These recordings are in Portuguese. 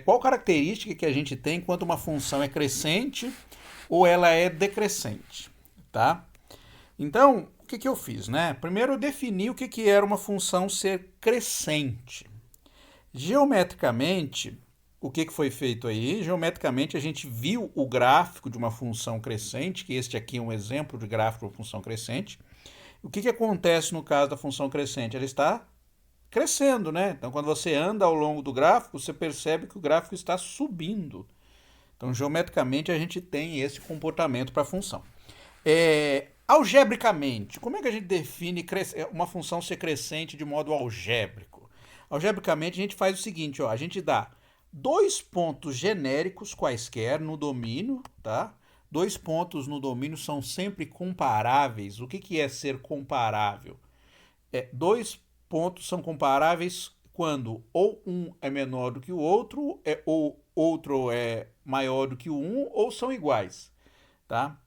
qual característica que a gente tem quando uma função é crescente ou ela é decrescente, tá? Então, o que eu fiz, né? Primeiro eu defini o que era uma função ser crescente. Geometricamente, o que foi feito aí? Geometricamente, a gente viu o gráfico de uma função crescente, que este aqui é um exemplo de gráfico de uma função crescente. O que acontece no caso da função crescente? Ela está crescendo, né? Então, quando você anda ao longo do gráfico, você percebe que o gráfico está subindo. Então, geometricamente, a gente tem esse comportamento para a função. Algebricamente, como é que a gente define uma função ser crescente de modo algébrico? Algebricamente, a gente faz o seguinte, ó, a gente dá dois pontos genéricos quaisquer no domínio, tá? Dois pontos no domínio são sempre comparáveis. O que é ser comparável? Dois pontos são comparáveis quando ou um é menor do que o outro, ou outro é maior do que o um, ou são iguais, tá?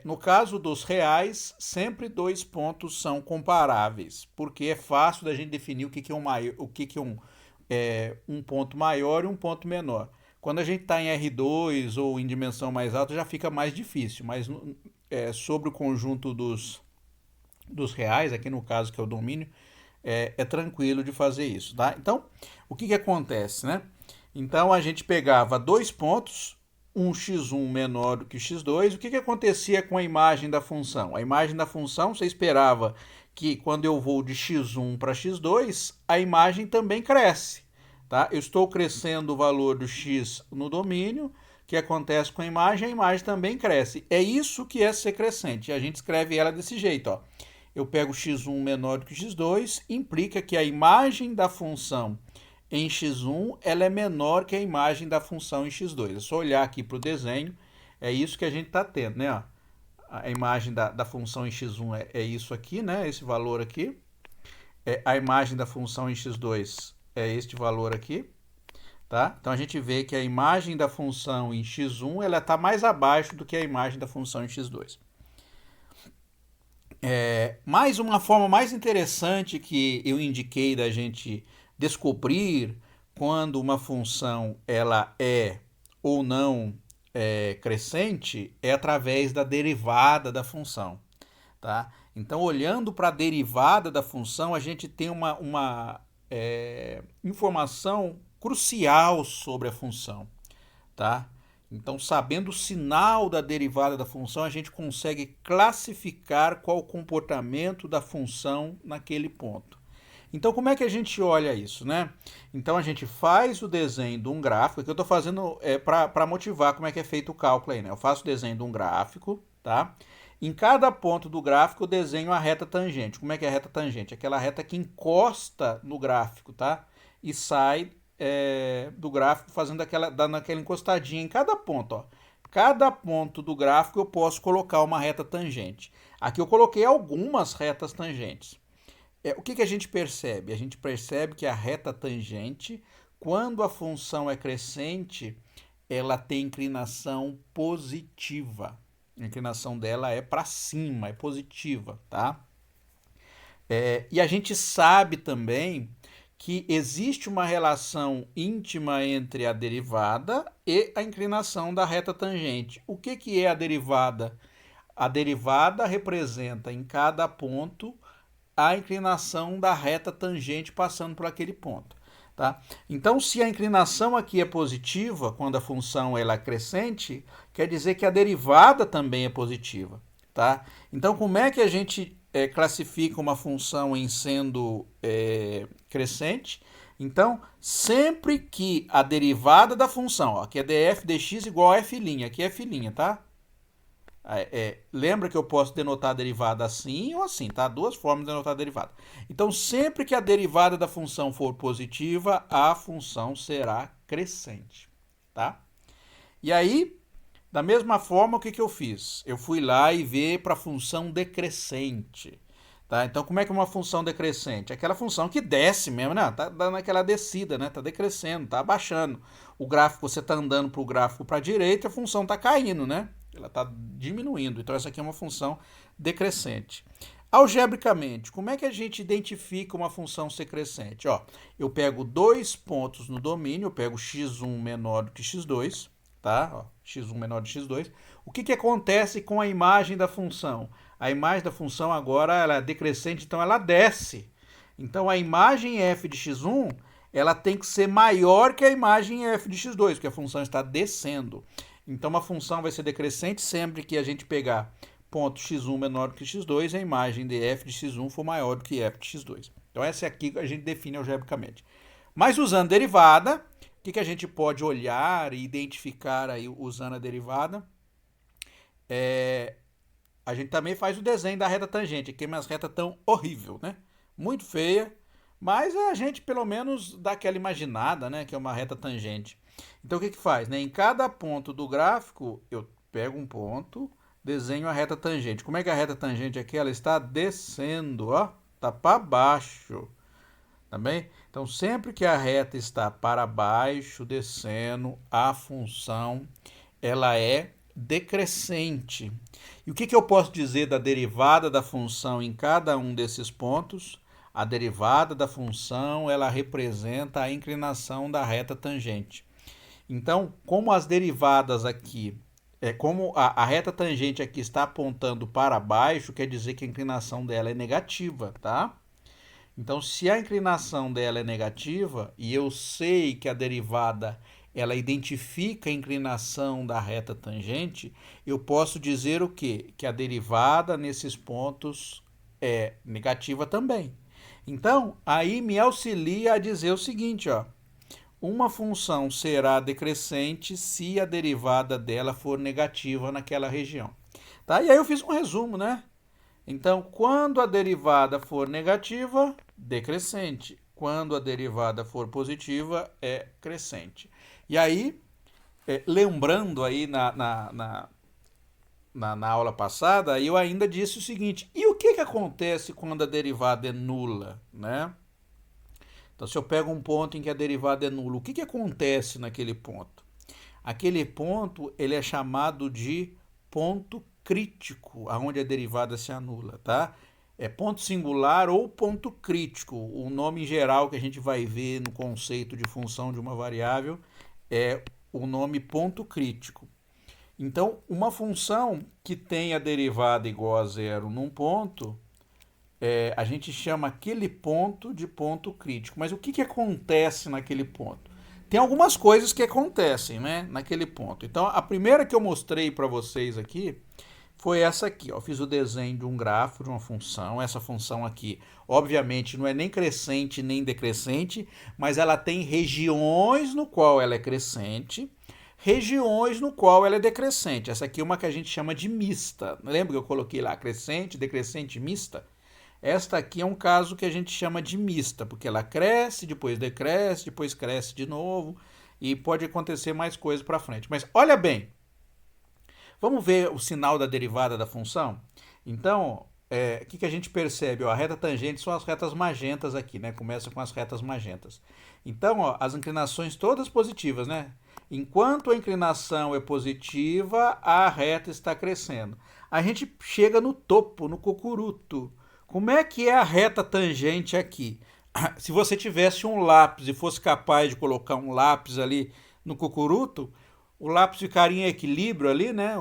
No caso dos reais, sempre dois pontos são comparáveis, porque é fácil da gente definir o que é um ponto maior e um ponto menor. Quando a gente está em R2 ou em dimensão mais alta, já fica mais difícil, mas sobre o conjunto dos reais, aqui no caso que é o domínio, é tranquilo de fazer isso, tá? Então, o que acontece, né? Então, a gente pegava dois pontos, um x1 menor do que o x2, o que acontecia com a imagem da função? A imagem da função, você esperava que quando eu vou de x1 para x2, a imagem também cresce, tá? Eu estou crescendo o valor do x no domínio, o que acontece com a imagem também cresce. É isso que é ser crescente, a gente escreve ela desse jeito, ó. Eu pego x1 menor do que x2, implica que a imagem da função em x1 ela é menor que a imagem da função em x2. É só olhar aqui para o desenho, é isso que a gente está tendo, né? A imagem da função em x1 é isso aqui, né? Esse valor aqui. A imagem da função em x2 é este valor aqui, tá? Então a gente vê que a imagem da função em x1 ela está mais abaixo do que a imagem da função em x2. Mais uma forma mais interessante que eu indiquei da gente descobrir quando uma função ela é ou não crescente é através da derivada da função, tá? Então, olhando para a derivada da função, a gente tem uma informação crucial sobre a função, tá? Então, sabendo o sinal da derivada da função, a gente consegue classificar qual o comportamento da função naquele ponto. Então, como é que a gente olha isso, né? Então, a gente faz o desenho de um gráfico, que eu estou fazendo para motivar como é que é feito o cálculo aí, né? Eu faço o desenho de um gráfico, tá? Em cada ponto do gráfico, eu desenho a reta tangente. Como é que é a reta tangente? Aquela reta que encosta no gráfico, tá? E sai do gráfico dando aquela encostadinha em cada ponto, ó. Cada ponto do gráfico eu posso colocar uma reta tangente. Aqui eu coloquei algumas retas tangentes. O que a gente percebe? A gente percebe que a reta tangente, quando a função é crescente, ela tem inclinação positiva. A inclinação dela é para cima, é positiva, tá? E a gente sabe também que existe uma relação íntima entre a derivada e a inclinação da reta tangente. O que é a derivada? A derivada representa em cada ponto a inclinação da reta tangente passando por aquele ponto, tá? Então, se a inclinação aqui é positiva, quando a função ela é crescente, quer dizer que a derivada também é positiva, tá? Então, como é que a gente classifica uma função em sendo crescente? Então, sempre que a derivada da função, ó, aqui é df dx igual a f', aqui é f', tá? Lembra que eu posso denotar a derivada assim ou assim, tá? Duas formas de denotar a derivada. Então, sempre que a derivada da função for positiva, a função será crescente, tá? E aí, da mesma forma, o que eu fiz? Eu fui lá e vi para a função decrescente, tá? Então, como é que é uma função decrescente? Aquela função que desce mesmo, né? Tá dando aquela descida, né? Tá decrescendo, tá abaixando. O gráfico, você tá andando pro gráfico para a direita, a função tá caindo, né? Ela está diminuindo. Então, essa aqui é uma função decrescente. Algebricamente, como é que a gente identifica uma função ser crescente? Ó, eu pego dois pontos no domínio, eu pego x1 menor do que x2, tá? Ó, x1 menor do que x2. O que acontece com a imagem da função? A imagem da função agora ela é decrescente, então ela desce. Então a imagem f de x1 ela tem que ser maior que a imagem f de x2, porque a função está descendo. Então a função vai ser decrescente sempre que a gente pegar ponto x1 menor do que x2, a imagem de f de x1 for maior do que f de x2. Então essa aqui a gente define algebricamente. Mas usando derivada, o que a gente pode olhar e identificar aí usando a derivada? A gente também faz o desenho da reta tangente, aqui é uma reta tão horrível, né? Muito feia, mas a gente pelo menos dá aquela imaginada, né? Que é uma reta tangente. Então o que faz? Né? Em cada ponto do gráfico, eu pego um ponto, desenho a reta tangente. Como é que a reta tangente aqui? Ela está descendo, ó, tá para baixo, tá bem? Então sempre que a reta está para baixo, descendo, a função ela é decrescente. E o que eu posso dizer da derivada da função em cada um desses pontos? A derivada da função ela representa a inclinação da reta tangente. Então, como as derivadas aqui, como a reta tangente aqui está apontando para baixo, quer dizer que a inclinação dela é negativa, tá? Então, se a inclinação dela é negativa e eu sei que a derivada ela identifica a inclinação da reta tangente, eu posso dizer o quê? Que a derivada nesses pontos é negativa também. Então, aí me auxilia a dizer o seguinte, ó. Uma função será decrescente se a derivada dela for negativa naquela região. Tá? E aí eu fiz um resumo, né? Então, quando a derivada for negativa, decrescente. Quando a derivada for positiva, é crescente. E aí, lembrando aí na aula passada, eu ainda disse o seguinte, e o que acontece quando a derivada é nula, né? Então, se eu pego um ponto em que a derivada é nula, o que acontece naquele ponto? Aquele ponto ele é chamado de ponto crítico, aonde a derivada se anula, tá? É ponto singular ou ponto crítico. O nome geral que a gente vai ver no conceito de função de uma variável é o nome ponto crítico. Então, uma função que tem a derivada igual a zero num ponto, a gente chama aquele ponto de ponto crítico. Mas o que acontece naquele ponto? Tem algumas coisas que acontecem, né, naquele ponto. Então, a primeira que eu mostrei para vocês aqui foi essa aqui. Ó. Eu fiz o desenho de um grafo, de uma função. Essa função aqui, obviamente, não é nem crescente nem decrescente, mas ela tem regiões no qual ela é crescente, regiões no qual ela é decrescente. Essa aqui é uma que a gente chama de mista. Lembra que eu coloquei lá crescente, decrescente, mista? Esta aqui é um caso que a gente chama de mista, porque ela cresce, depois decresce, depois cresce de novo, e pode acontecer mais coisas para frente. Mas olha bem, vamos ver o sinal da derivada da função? Então, o que a gente percebe? Ó, a reta tangente são as retas magentas aqui, né? Começa com as retas magentas. Então, ó, as inclinações todas positivas, né? Enquanto a inclinação é positiva, a reta está crescendo. A gente chega no topo, no cocuruto. Como é que é a reta tangente aqui? Se você tivesse um lápis e fosse capaz de colocar um lápis ali no cocuruto, o lápis ficaria em equilíbrio ali, né?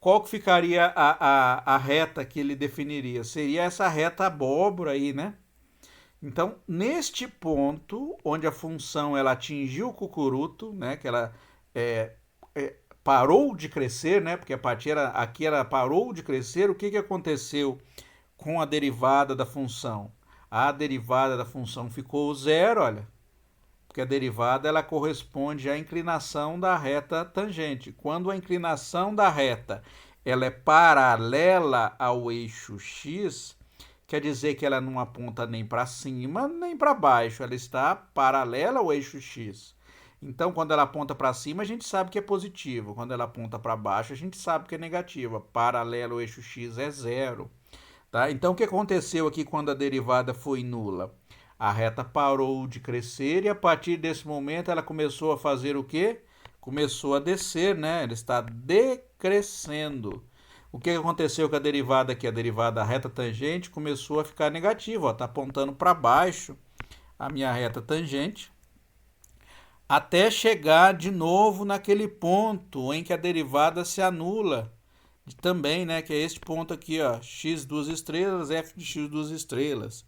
Qual que ficaria a reta que ele definiria? Seria essa reta abóbora aí, né? Então, neste ponto, onde a função ela atingiu o cocuruto, né? Que ela parou de crescer, né? Porque a partir aqui ela parou de crescer, o que aconteceu com a derivada da função? A derivada da função ficou zero, olha, porque a derivada ela corresponde à inclinação da reta tangente. Quando a inclinação da reta ela é paralela ao eixo x, quer dizer que ela não aponta nem para cima nem para baixo, ela está paralela ao eixo x. Então, quando ela aponta para cima, a gente sabe que é positivo. Quando ela aponta para baixo, a gente sabe que é negativa. Paralelo ao eixo x é zero. Tá? Então, o que aconteceu aqui quando a derivada foi nula? A reta parou de crescer e a partir desse momento ela começou a fazer o quê? Começou a descer, né? Ela está decrescendo. O que aconteceu com a derivada aqui? A derivada reta tangente começou a ficar negativa, está apontando para baixo a minha reta tangente, até chegar de novo naquele ponto em que a derivada se anula também, né? Que é este ponto aqui, ó, x duas estrelas, f de x duas estrelas.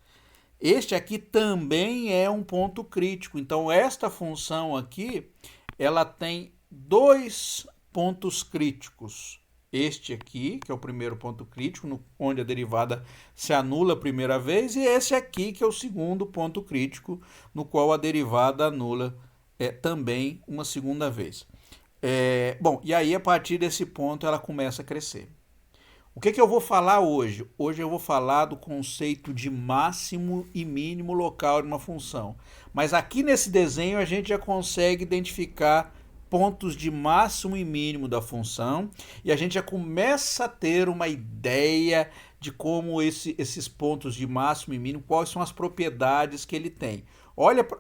Este aqui também é um ponto crítico. Então, esta função aqui, ela tem dois pontos críticos. Este aqui, que é o primeiro ponto crítico, onde a derivada se anula a primeira vez, e esse aqui, que é o segundo ponto crítico, no qual a derivada anula também uma segunda vez. Bom, e aí a partir desse ponto ela começa a crescer. O que eu vou falar hoje? Hoje eu vou falar do conceito de máximo e mínimo local de uma função. Mas aqui nesse desenho a gente já consegue identificar pontos de máximo e mínimo da função e a gente já começa a ter uma ideia de como esses pontos de máximo e mínimo, quais são as propriedades que ele tem.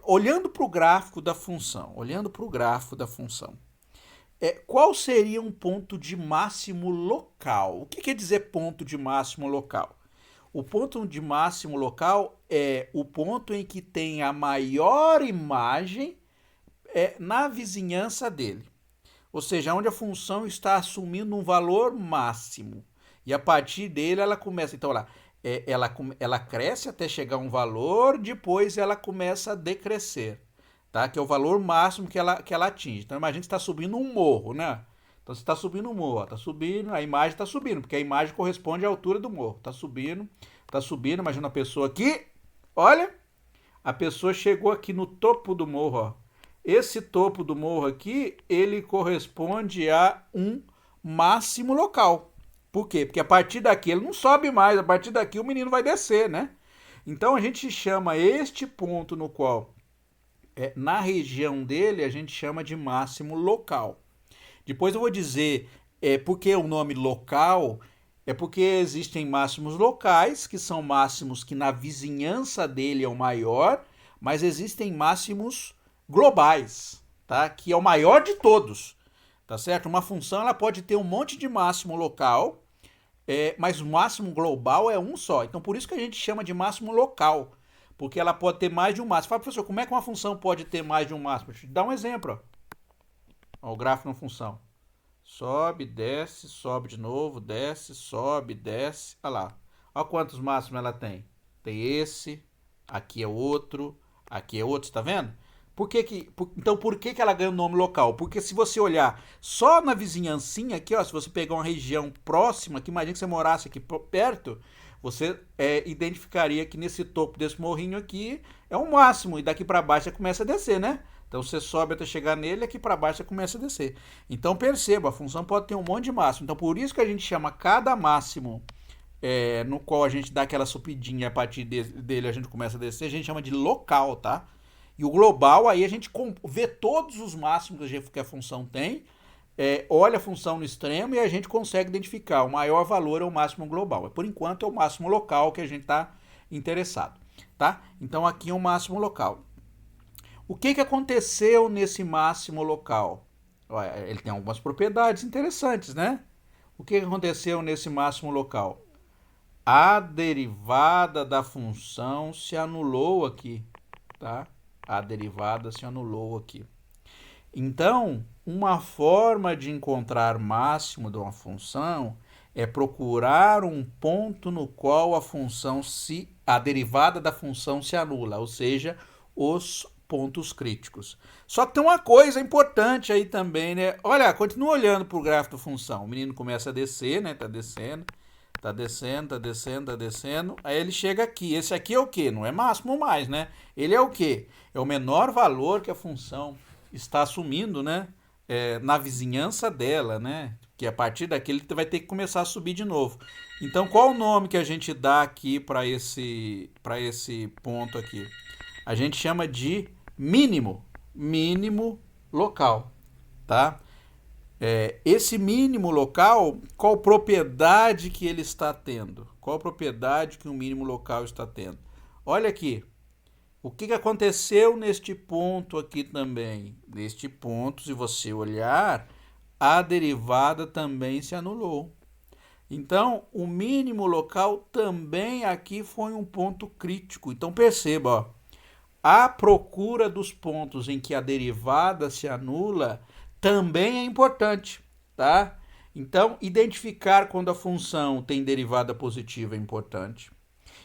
Olhando para o gráfico da função, qual seria um ponto de máximo local? O que quer dizer ponto de máximo local? O ponto de máximo local é o ponto em que tem a maior imagem na vizinhança dele. Ou seja, onde a função está assumindo um valor máximo. E a partir dele ela começa, então ela cresce até chegar a um valor, depois ela começa a decrescer. Tá? Que é o valor máximo que ela atinge. Então imagina que você está subindo um morro, né? Então você está subindo um morro, está subindo, a imagem está subindo, porque a imagem corresponde à altura do morro. Está subindo, imagina a pessoa aqui, olha, a pessoa chegou aqui no topo do morro, ó. Esse topo do morro aqui, ele corresponde a um máximo local. Por quê? Porque a partir daqui ele não sobe mais, a partir daqui o menino vai descer, né? Então a gente chama este ponto no qual na região dele a gente chama de máximo local. Depois eu vou dizer porque o nome local é porque existem máximos locais, que são máximos que na vizinhança dele é o maior, mas existem máximos globais, tá? Que é o maior de todos, tá certo? Uma função ela pode ter um monte de máximo local, mas o máximo global é um só. Então por isso que a gente chama de máximo local, porque ela pode ter mais de um máximo. Fala, professor, como é que uma função pode ter mais de um máximo? Deixa eu te dar um exemplo. Ó, o gráfico de uma função. Sobe, desce, sobe de novo, desce, sobe, desce. Olha lá. Olha quantos máximos ela tem. Tem esse, aqui é outro, está vendo? Então por que ela ganha o nome local? Porque se você olhar só na vizinhancinha aqui, ó, se você pegar uma região próxima, que imagina que você morasse aqui perto, você identificaria que nesse topo desse morrinho aqui é o máximo, e daqui para baixo você começa a descer, né? Então você sobe até chegar nele, aqui para baixo você começa a descer. Então perceba, a função pode ter um monte de máximo. Então por isso que a gente chama cada máximo no qual a gente dá aquela subidinha, a partir dele a gente começa a descer, a gente chama de local, tá? E o global, aí a gente vê todos os máximos que a função tem, olha a função no extremo e a gente consegue identificar. O maior valor é o máximo global. Por enquanto é o máximo local que a gente está interessado, tá? Então aqui é o máximo local. O que aconteceu nesse máximo local? Ele tem algumas propriedades interessantes, né? O que aconteceu nesse máximo local? A derivada da função se anulou aqui, tá? A derivada se anulou aqui. Então, uma forma de encontrar máximo de uma função é procurar um ponto no qual a derivada da função se anula, ou seja, os pontos críticos. Só que tem uma coisa importante aí também, né? Olha, continua olhando para o gráfico da função. O menino começa a descer, né? Tá descendo. Aí ele chega aqui. Esse aqui é o quê? Não é máximo mais, né? Ele é o quê? É o menor valor que a função está assumindo, né? Na vizinhança dela, né? Que a partir daqui ele vai ter que começar a subir de novo. Então, qual o nome que a gente dá aqui para esse ponto aqui? A gente chama de mínimo local, tá? Esse mínimo local, qual propriedade que ele está tendo? Qual propriedade que o mínimo local está tendo? Olha aqui, o que aconteceu neste ponto aqui também? Neste ponto, se você olhar, a derivada também se anulou. Então, o mínimo local também aqui foi um ponto crítico. Então, perceba, ó, a procura dos pontos em que a derivada se anula também é importante, tá? Então, identificar quando a função tem derivada positiva é importante.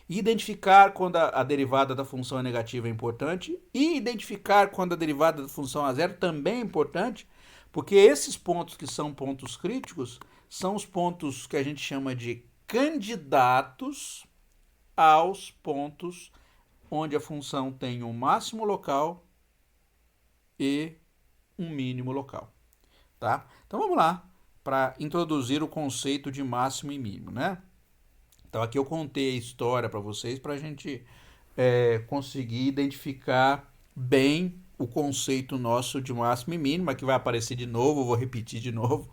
Identificar quando a derivada da função é negativa é importante. E identificar quando a derivada da função é zero também é importante, porque esses pontos que são pontos críticos são os pontos que a gente chama de candidatos aos pontos onde a função tem um máximo local e um mínimo local, tá? Então vamos lá para introduzir o conceito de máximo e mínimo, né? Então aqui eu contei a história para vocês para a gente conseguir identificar bem o conceito nosso de máximo e mínimo. Aqui vai aparecer de novo, vou repetir de novo.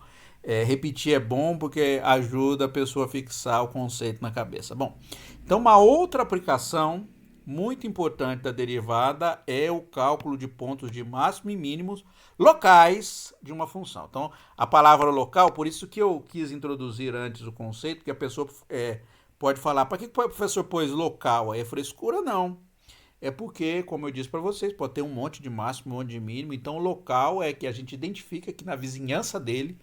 Repetir é bom porque ajuda a pessoa a fixar o conceito na cabeça. Bom, então uma outra aplicação muito importante da derivada é o cálculo de pontos de máximo e mínimos locais de uma função. Então, a palavra local, por isso que eu quis introduzir antes o conceito, que a pessoa pode falar, para que o professor pôs local? É frescura? Não. É porque, como eu disse para vocês, pode ter um monte de máximo, um monte de mínimo. Então, o local é que a gente identifica que na vizinhança dele,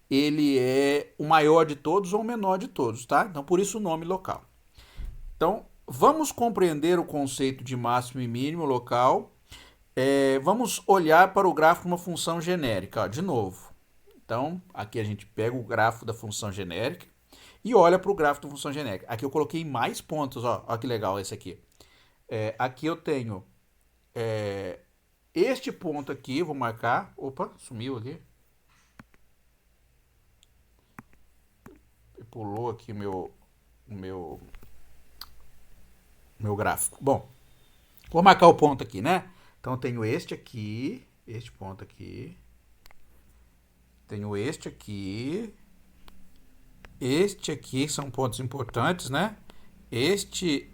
ele é o maior de todos ou o menor de todos, tá? Então, por isso o nome local. Então, vamos compreender o conceito de máximo e mínimo local. Vamos olhar para o gráfico de uma função genérica, ó, de novo. Então, aqui a gente pega o gráfico da função genérica e olha para o gráfico da função genérica. Aqui eu coloquei mais pontos, ó, ó que legal esse aqui. Aqui eu tenho este ponto aqui, vou marcar. Opa, sumiu aqui. Pulou aqui o meu gráfico. Bom, vou marcar o ponto aqui, né? Então eu tenho este aqui, este ponto aqui. Tenho este aqui. Este aqui são pontos importantes, né? Este.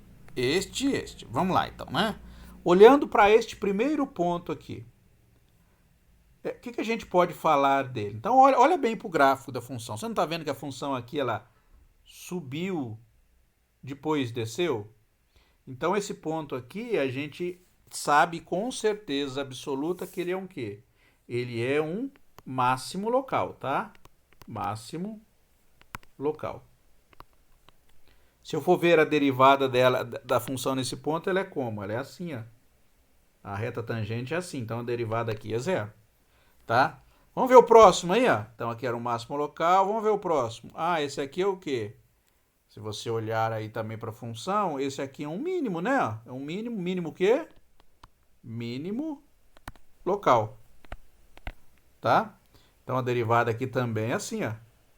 Vamos lá, então, né? Olhando para este primeiro ponto aqui, o que a gente pode falar dele? Então, olha bem para o gráfico da função. Você não está vendo que a função aqui, ela subiu, depois desceu? Então, esse ponto aqui, a gente sabe com certeza absoluta que ele é um quê? Ele é um máximo local, tá? Máximo local. Se eu for ver a derivada da função nesse ponto, ela é como? Ela é assim, ó. A reta tangente é assim, então a derivada aqui é zero, tá? Vamos ver o próximo aí, ó. Então aqui era o máximo local, vamos ver o próximo. Ah, esse aqui é o quê? Se você olhar aí também para a função, esse aqui é um mínimo, né? É um mínimo, mínimo o quê? Mínimo local, tá? Então a derivada aqui também é assim, ó.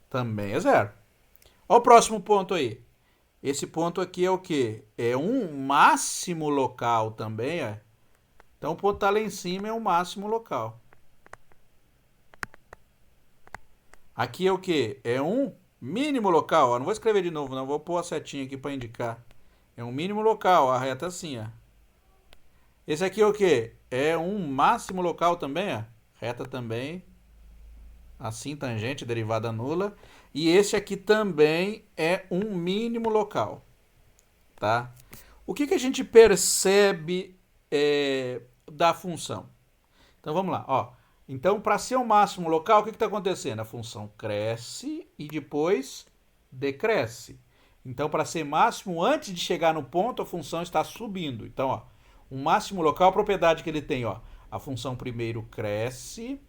Também é zero. Olha o próximo ponto aí. Esse ponto aqui é o quê? É um máximo local também, é? Então o ponto está lá em cima, é um máximo local. Aqui é o quê? É um mínimo local. Ó. Não vou escrever de novo, não. Vou pôr a setinha aqui para indicar. É um mínimo local. A reta assim, ó. Esse aqui é o quê? É um máximo local também, ó. Reta também. Assim, tangente, derivada nula. E esse aqui também é um mínimo local, tá? O que a gente percebe da função? Então vamos lá, ó. Então, para ser o máximo local, o que está acontecendo? A função cresce e depois decresce. Então, para ser máximo, antes de chegar no ponto, a função está subindo. Então, ó, o máximo local, a propriedade que ele tem, ó, a função primeiro cresce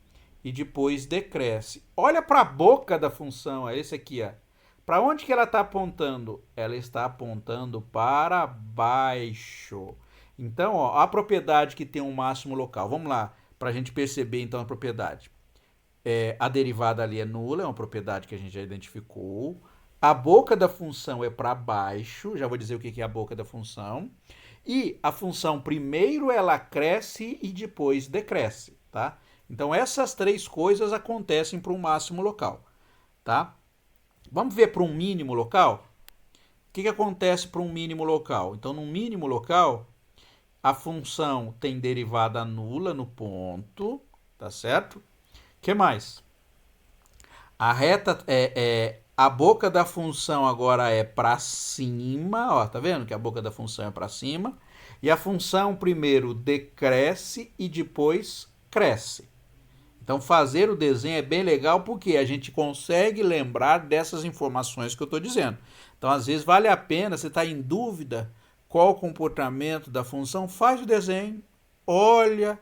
e depois decresce. Olha para a boca da função, ó, esse aqui, ó. Para onde que ela está apontando? Ela está apontando para baixo. Então, ó, a propriedade que tem um máximo local. Vamos lá, para a gente perceber então a propriedade. A derivada ali é nula, é uma propriedade que a gente já identificou. A boca da função é para baixo, já vou dizer o que é a boca da função. E a função primeiro ela cresce e depois decresce, tá? Então essas três coisas acontecem para um máximo local, tá? Vamos ver para um mínimo local? O que acontece para um mínimo local? Então, no mínimo local, a função tem derivada nula no ponto, tá certo? O que mais? A reta A boca da função agora é para cima, ó, tá vendo que a boca da função é para cima? E a função primeiro decresce e depois cresce. Então fazer o desenho é bem legal porque a gente consegue lembrar dessas informações que eu estou dizendo. Então às vezes vale a pena, você está em dúvida qual o comportamento da função, faz o desenho, olha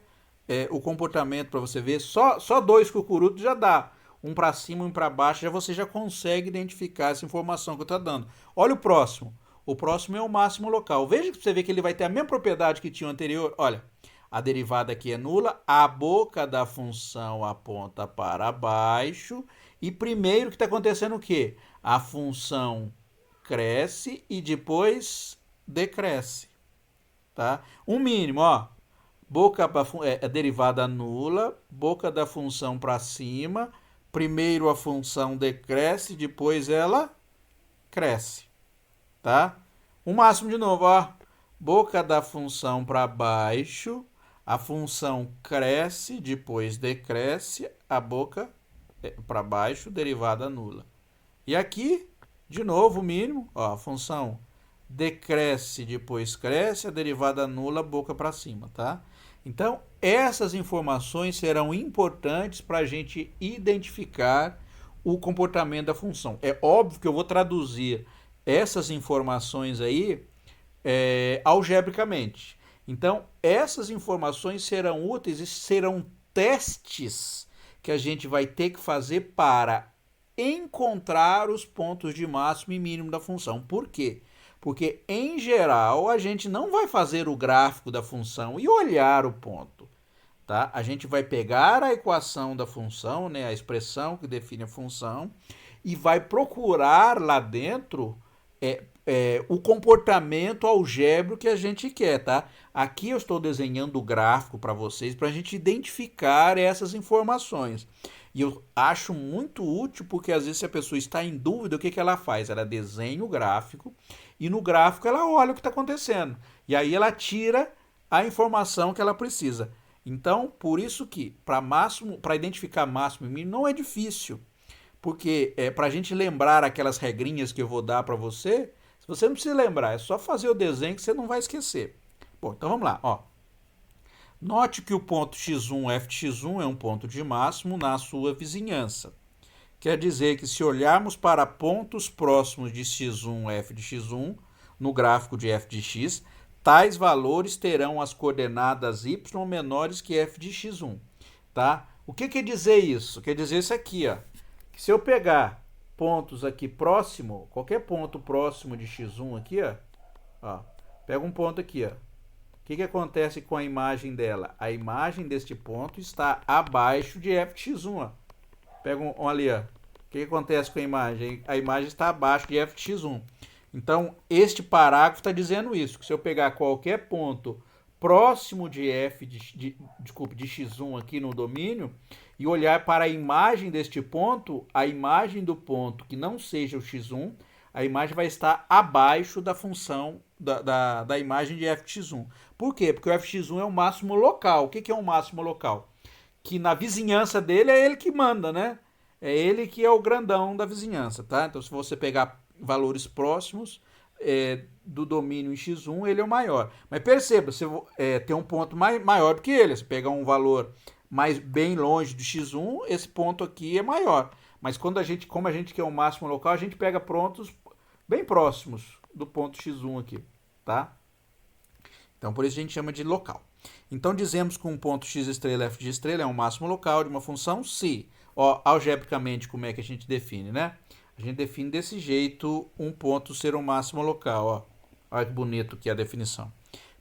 o comportamento para você ver. Só dois cucurutos já dá. Um para cima e um para baixo, você já consegue identificar essa informação que eu estou dando. Olha o próximo. O próximo é o máximo local. Veja que você vê que ele vai ter a mesma propriedade que tinha o anterior. Olha, a derivada aqui é nula, a boca da função aponta para baixo. E primeiro que está acontecendo o quê? A função cresce e depois decresce. Tá? Um mínimo, ó. Boca é derivada nula, boca da função para cima. Primeiro a função decresce, depois ela cresce. Tá? O máximo de novo, ó. Boca da função para baixo, a função cresce, depois decresce, a boca para baixo, derivada nula. E aqui, de novo, o mínimo, ó, a função decresce, depois cresce, a derivada nula, boca para cima, tá? Então, essas informações serão importantes para a gente identificar o comportamento da função. É óbvio que eu vou traduzir essas informações aí algebricamente. Então, essas informações serão úteis e serão testes que a gente vai ter que fazer para encontrar os pontos de máximo e mínimo da função. Por quê? Porque, em geral, a gente não vai fazer o gráfico da função e olhar o ponto. Tá? A gente vai pegar a equação da função, né, a expressão que define a função, e vai procurar lá dentro o comportamento algébrico que a gente quer, tá? Aqui eu estou desenhando o gráfico para vocês, para a gente identificar essas informações. E eu acho muito útil porque às vezes se a pessoa está em dúvida, o que ela faz? Ela desenha o gráfico e no gráfico ela olha o que está acontecendo. E aí ela tira a informação que ela precisa. Então, por isso que para identificar máximo e mínimo não é difícil. Porque para a gente lembrar aquelas regrinhas que eu vou dar para você, se você não precisa lembrar, é só fazer o desenho que você não vai esquecer. Bom, então vamos lá. Ó. Note que o ponto x1, f de x1 é um ponto de máximo na sua vizinhança. Quer dizer que se olharmos para pontos próximos de x1, f de x1, no gráfico de f de x, tais valores terão as coordenadas y menores que f de x1. Tá? O que quer dizer isso? Quer dizer isso aqui, ó. Que se eu pegar pontos aqui próximo, qualquer ponto próximo de x1 aqui, ó, pega um ponto aqui, ó. O que acontece com a imagem dela? A imagem deste ponto está abaixo de f de x1, ó. Pega um ali, ó. O que acontece com a imagem? A imagem está abaixo de f de x1. Então, este parágrafo está dizendo isso, que se eu pegar qualquer ponto próximo de f de x1 aqui no domínio e olhar para a imagem deste ponto, a imagem do ponto que não seja o x1, a imagem vai estar abaixo da função da imagem de f de x1. Por quê? Porque o f de x1 é o máximo local. O que é o máximo local? Que na vizinhança dele é ele que manda, né? É ele que é o grandão da vizinhança, tá? Então, se você pegar valores próximos do domínio em x1, ele é o maior. Mas perceba, você tem um ponto maior do que ele. Se pegar um valor bem longe do x1, esse ponto aqui é maior. Mas como a gente quer o máximo local, a gente pega pontos bem próximos do ponto x1 aqui, tá? Então, por isso a gente chama de local. Então, dizemos que um ponto x estrela f de estrela é um máximo local de uma função se, algebricamente, como é que a gente define, né? A gente define desse jeito um ponto ser um máximo local, ó. Olha que bonito que é a definição.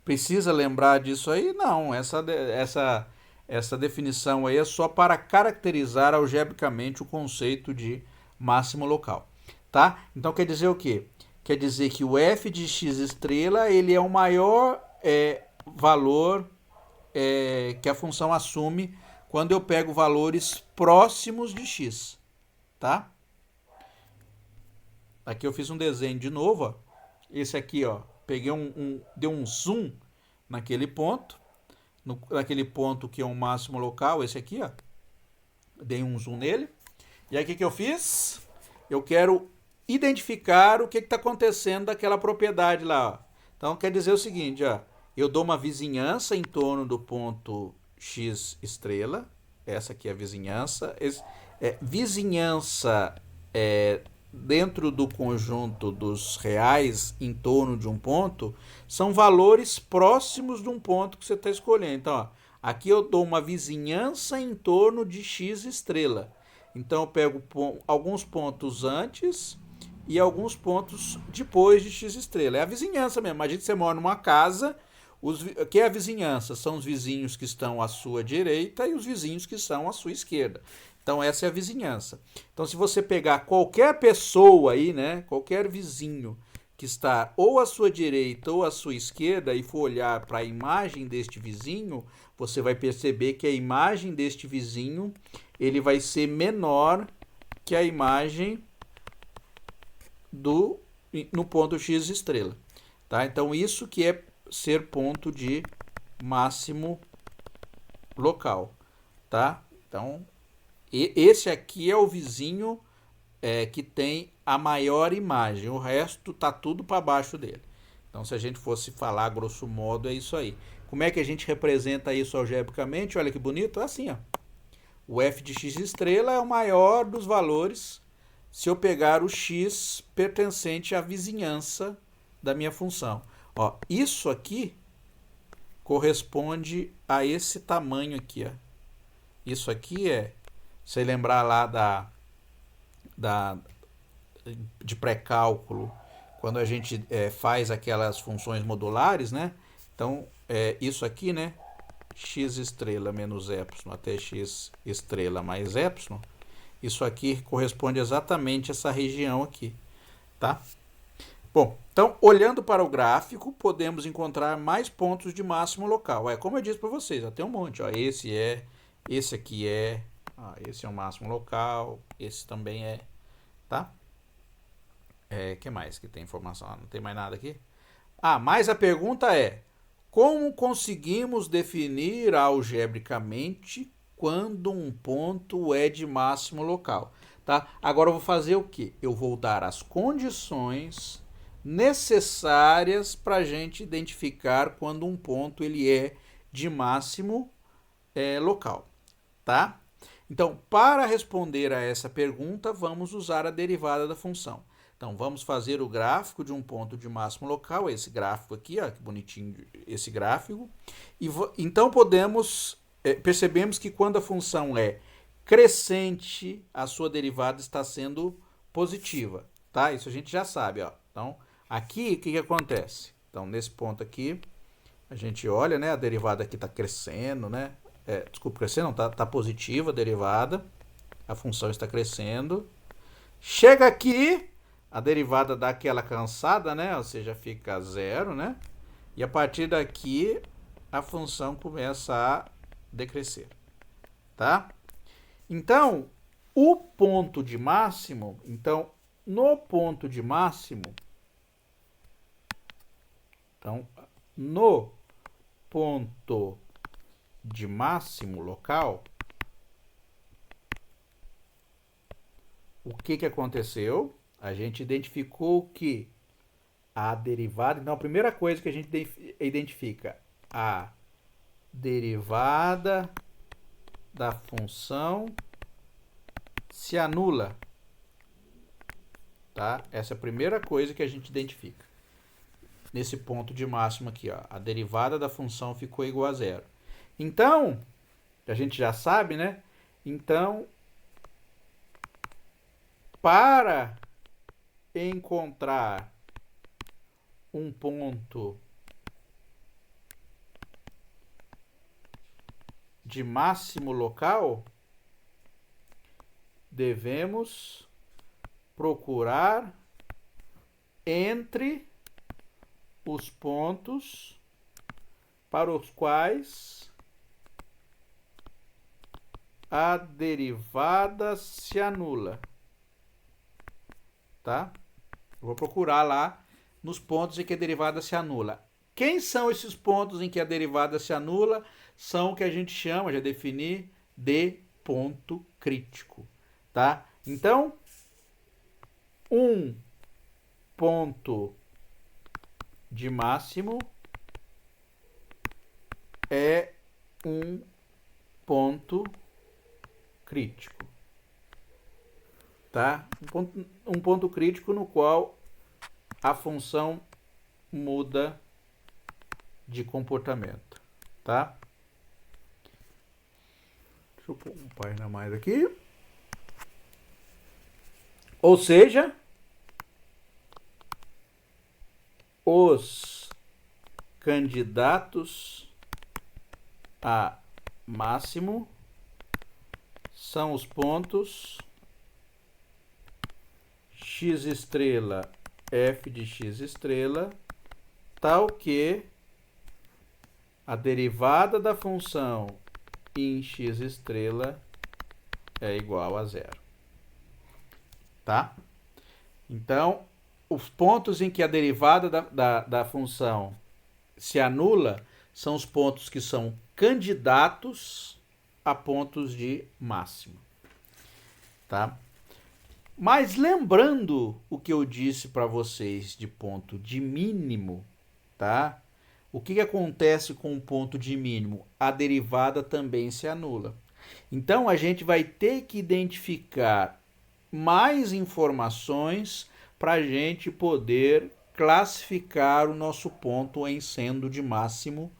Precisa lembrar disso aí? Não, essa definição aí é só para caracterizar algebricamente o conceito de máximo local, tá? Então quer dizer o quê? Quer dizer que o f de x estrela ele é o maior valor que a função assume quando eu pego valores próximos de x, tá? Aqui eu fiz um desenho de novo, ó. Esse aqui, ó, peguei deu um zoom naquele ponto, naquele ponto que é um máximo local, esse aqui, ó. Dei um zoom nele. E aí o que eu fiz? eu quero identificar o que está acontecendo daquela propriedade lá. Ó. Então, quer dizer o seguinte, ó, eu dou uma vizinhança em torno do ponto X estrela, essa aqui é a vizinhança. Vizinhança dentro do conjunto dos reais em torno de um ponto são valores próximos de um ponto que você está escolhendo. Então, ó, aqui eu dou uma vizinhança em torno de X estrela. Então, eu pego alguns pontos antes e alguns pontos depois de X estrela. É a vizinhança mesmo. Imagina que você mora numa casa, o que é a vizinhança? São os vizinhos que estão à sua direita e os vizinhos que estão à sua esquerda. Então, essa é a vizinhança. Então, se você pegar qualquer pessoa aí, né, qualquer vizinho que está ou à sua direita ou à sua esquerda e for olhar para a imagem deste vizinho, você vai perceber que a imagem deste vizinho ele vai ser menor que a imagem no ponto X estrela. Tá? Então, isso que é ser ponto de máximo local. Tá? Então, esse aqui é o vizinho que tem a maior imagem. O resto tá tudo para baixo dele. Então, se a gente fosse falar grosso modo, é isso aí. Como é que a gente representa isso algebricamente? Olha que bonito. Assim, ó. O f de x estrela é o maior dos valores se eu pegar o x pertencente à vizinhança da minha função. Ó, isso aqui corresponde a esse tamanho aqui. Ó. Isso aqui você lembrar lá de pré-cálculo, quando a gente faz aquelas funções modulares, né? Então, isso aqui, né? X estrela menos epsilon até x estrela mais epsilon, isso aqui corresponde exatamente a essa região aqui, tá? Bom, então, olhando para o gráfico, podemos encontrar mais pontos de máximo local. Como eu disse para vocês, ó, tem um monte, ó, esse aqui esse é o máximo local, esse também tá? Que mais que tem informação? Não tem mais nada aqui? Mas a pergunta é: como conseguimos definir algebricamente quando um ponto é de máximo local? Tá? Agora eu vou fazer o quê? Eu vou dar as condições necessárias para a gente identificar quando um ponto ele é de máximo local. Tá? Então, para responder a essa pergunta, vamos usar a derivada da função. Então, vamos fazer o gráfico de um ponto de máximo local, esse gráfico aqui, ó, que bonitinho esse gráfico. Então, percebemos que quando a função é crescente, a sua derivada está sendo positiva, tá? Isso a gente já sabe, ó. Então, aqui, o que acontece? Então, nesse ponto aqui, a gente olha, né? A derivada aqui está crescendo, né? Desculpa, crescendo não, tá positiva a derivada, a função está crescendo. Chega aqui, a derivada dá aquela cansada, né? Ou seja, fica zero, né? E a partir daqui, a função começa a decrescer, tá? Então, o ponto de máximo, no ponto de máximo, local, o que aconteceu? A gente identificou que a derivada... Então, a primeira coisa que a gente identifica, a derivada da função se anula. Tá? Essa é a primeira coisa que a gente identifica. Nesse ponto de máximo aqui, ó, a derivada da função ficou igual a zero. Então, a gente já sabe, né? Então, para encontrar um ponto de máximo local, devemos procurar entre os pontos para os quais a derivada se anula. Tá? Eu vou procurar lá nos pontos em que a derivada se anula. Quem são esses pontos em que a derivada se anula? São o que a gente chama, já defini, de ponto crítico. Tá? Então, um ponto de máximo é um ponto crítico, tá? Um ponto crítico no qual a função muda de comportamento, tá? Deixa eu pôr um página a mais aqui. Ou seja, os candidatos a máximo são os pontos x estrela f de x estrela, tal que a derivada da função em x estrela é igual a zero. Tá? Então, os pontos em que a derivada da função se anula são os pontos que são candidatos a pontos de máximo. Tá? Mas lembrando o que eu disse para vocês de ponto de mínimo, tá? O que acontece com o ponto de mínimo? A derivada também se anula. Então, a gente vai ter que identificar mais informações para a gente poder classificar o nosso ponto em sendo de máximo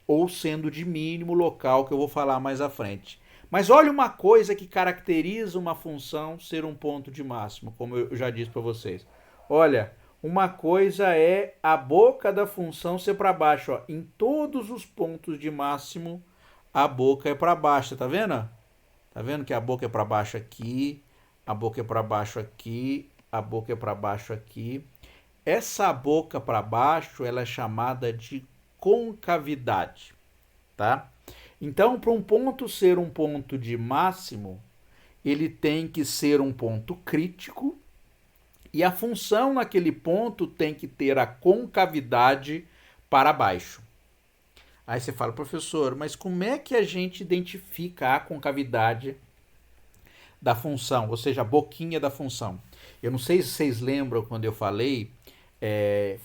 ou sendo de mínimo local, que eu vou falar mais à frente. Mas olha uma coisa que caracteriza uma função ser um ponto de máximo, como eu já disse para vocês. Olha, uma coisa é a boca da função ser para baixo. Ó. Em todos os pontos de máximo, a boca é para baixo. Tá vendo? Tá vendo que a boca é para baixo aqui, a boca é para baixo aqui, a boca é para baixo aqui. Essa boca para baixo, ela é chamada de concavidade, tá? Então, para um ponto ser um ponto de máximo, ele tem que ser um ponto crítico e a função naquele ponto tem que ter a concavidade para baixo. Aí você fala, professor, mas como é que a gente identifica a concavidade da função, ou seja, a boquinha da função? Eu não sei se vocês lembram quando eu falei,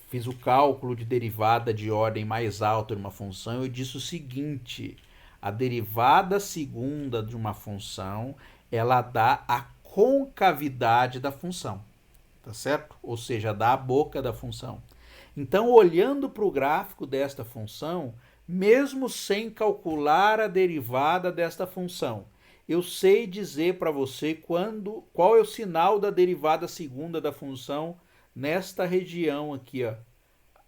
fiz o cálculo de derivada de ordem mais alta de uma função, eu disse o seguinte: a derivada segunda de uma função, ela dá a concavidade da função, tá certo? Ou seja, dá a boca da função. Então, olhando para o gráfico desta função, mesmo sem calcular a derivada desta função, eu sei dizer para você qual é o sinal da derivada segunda da função nesta região aqui, ó.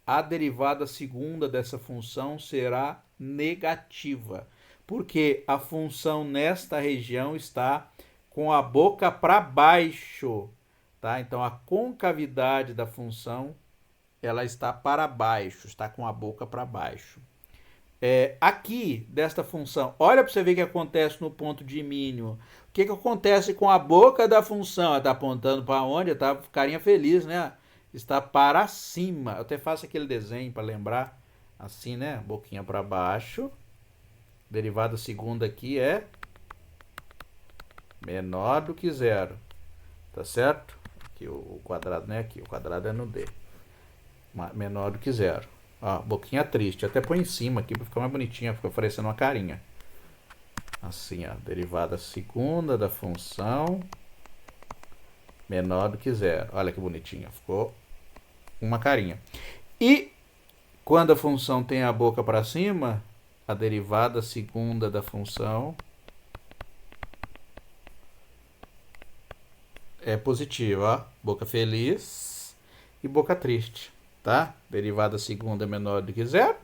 A derivada segunda dessa função será negativa, porque a função nesta região está com a boca para baixo, tá? Então a concavidade da função ela está para baixo, está com a boca para baixo. Aqui desta função, olha para você ver o que acontece no ponto de mínimo. O que acontece com a boca da função? Ela está apontando para onde? Está carinha feliz, né? Está para cima. Eu até faço aquele desenho para lembrar. Assim, né? Boquinha para baixo. Derivada segunda aqui é menor do que zero. Tá certo? Aqui o quadrado não é aqui. O quadrado é no D. Menor do que zero. Ó, boquinha triste. Até põe em cima aqui para ficar mais bonitinha. Fica parecendo uma carinha. Assim, ó. Derivada segunda da função menor do que zero. Olha que bonitinha. Ficou uma carinha. E quando a função tem a boca para cima, a derivada segunda da função é positiva. Ó. Boca feliz e boca triste. Tá? Derivada segunda menor do que zero,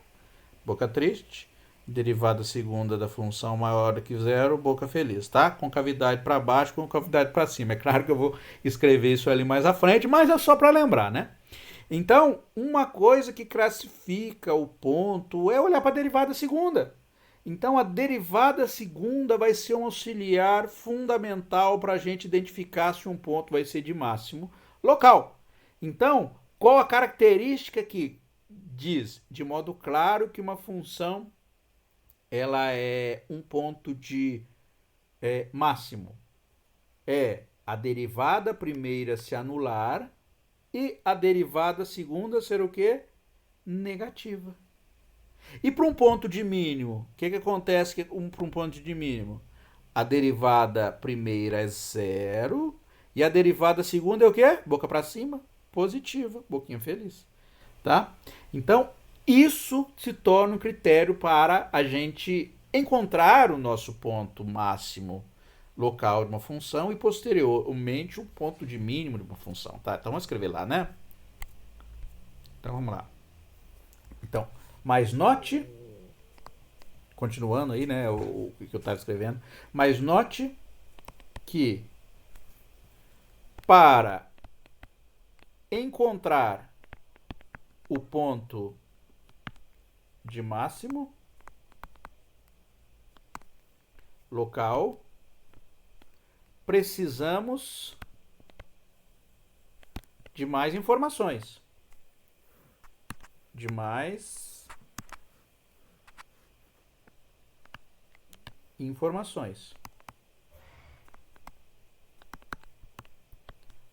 boca triste. Derivada segunda da função maior do que zero, boca feliz, tá? Concavidade para baixo, concavidade para cima. É claro que eu vou escrever isso ali mais à frente, mas é só para lembrar, né? Então, uma coisa que classifica o ponto é olhar para a derivada segunda. Então, a derivada segunda vai ser um auxiliar fundamental para a gente identificar se um ponto vai ser de máximo local. Então, qual a característica que diz de modo claro que uma função ela é um ponto de máximo? É a derivada primeira se anular e a derivada segunda ser o quê? Negativa. E para um ponto de mínimo, o que acontece para um ponto de mínimo? A derivada primeira é zero e a derivada segunda é o quê? Boca para cima, positiva, boquinha feliz. Tá? Então, isso se torna um critério para a gente encontrar o nosso ponto máximo local de uma função e posteriormente o ponto de mínimo de uma função. Tá? Então vamos escrever lá, né? Então vamos lá. Então, mas note, continuando aí, né, o que eu estava escrevendo, mas note que para encontrar o ponto de máximo local, precisamos de mais informações. De mais informações.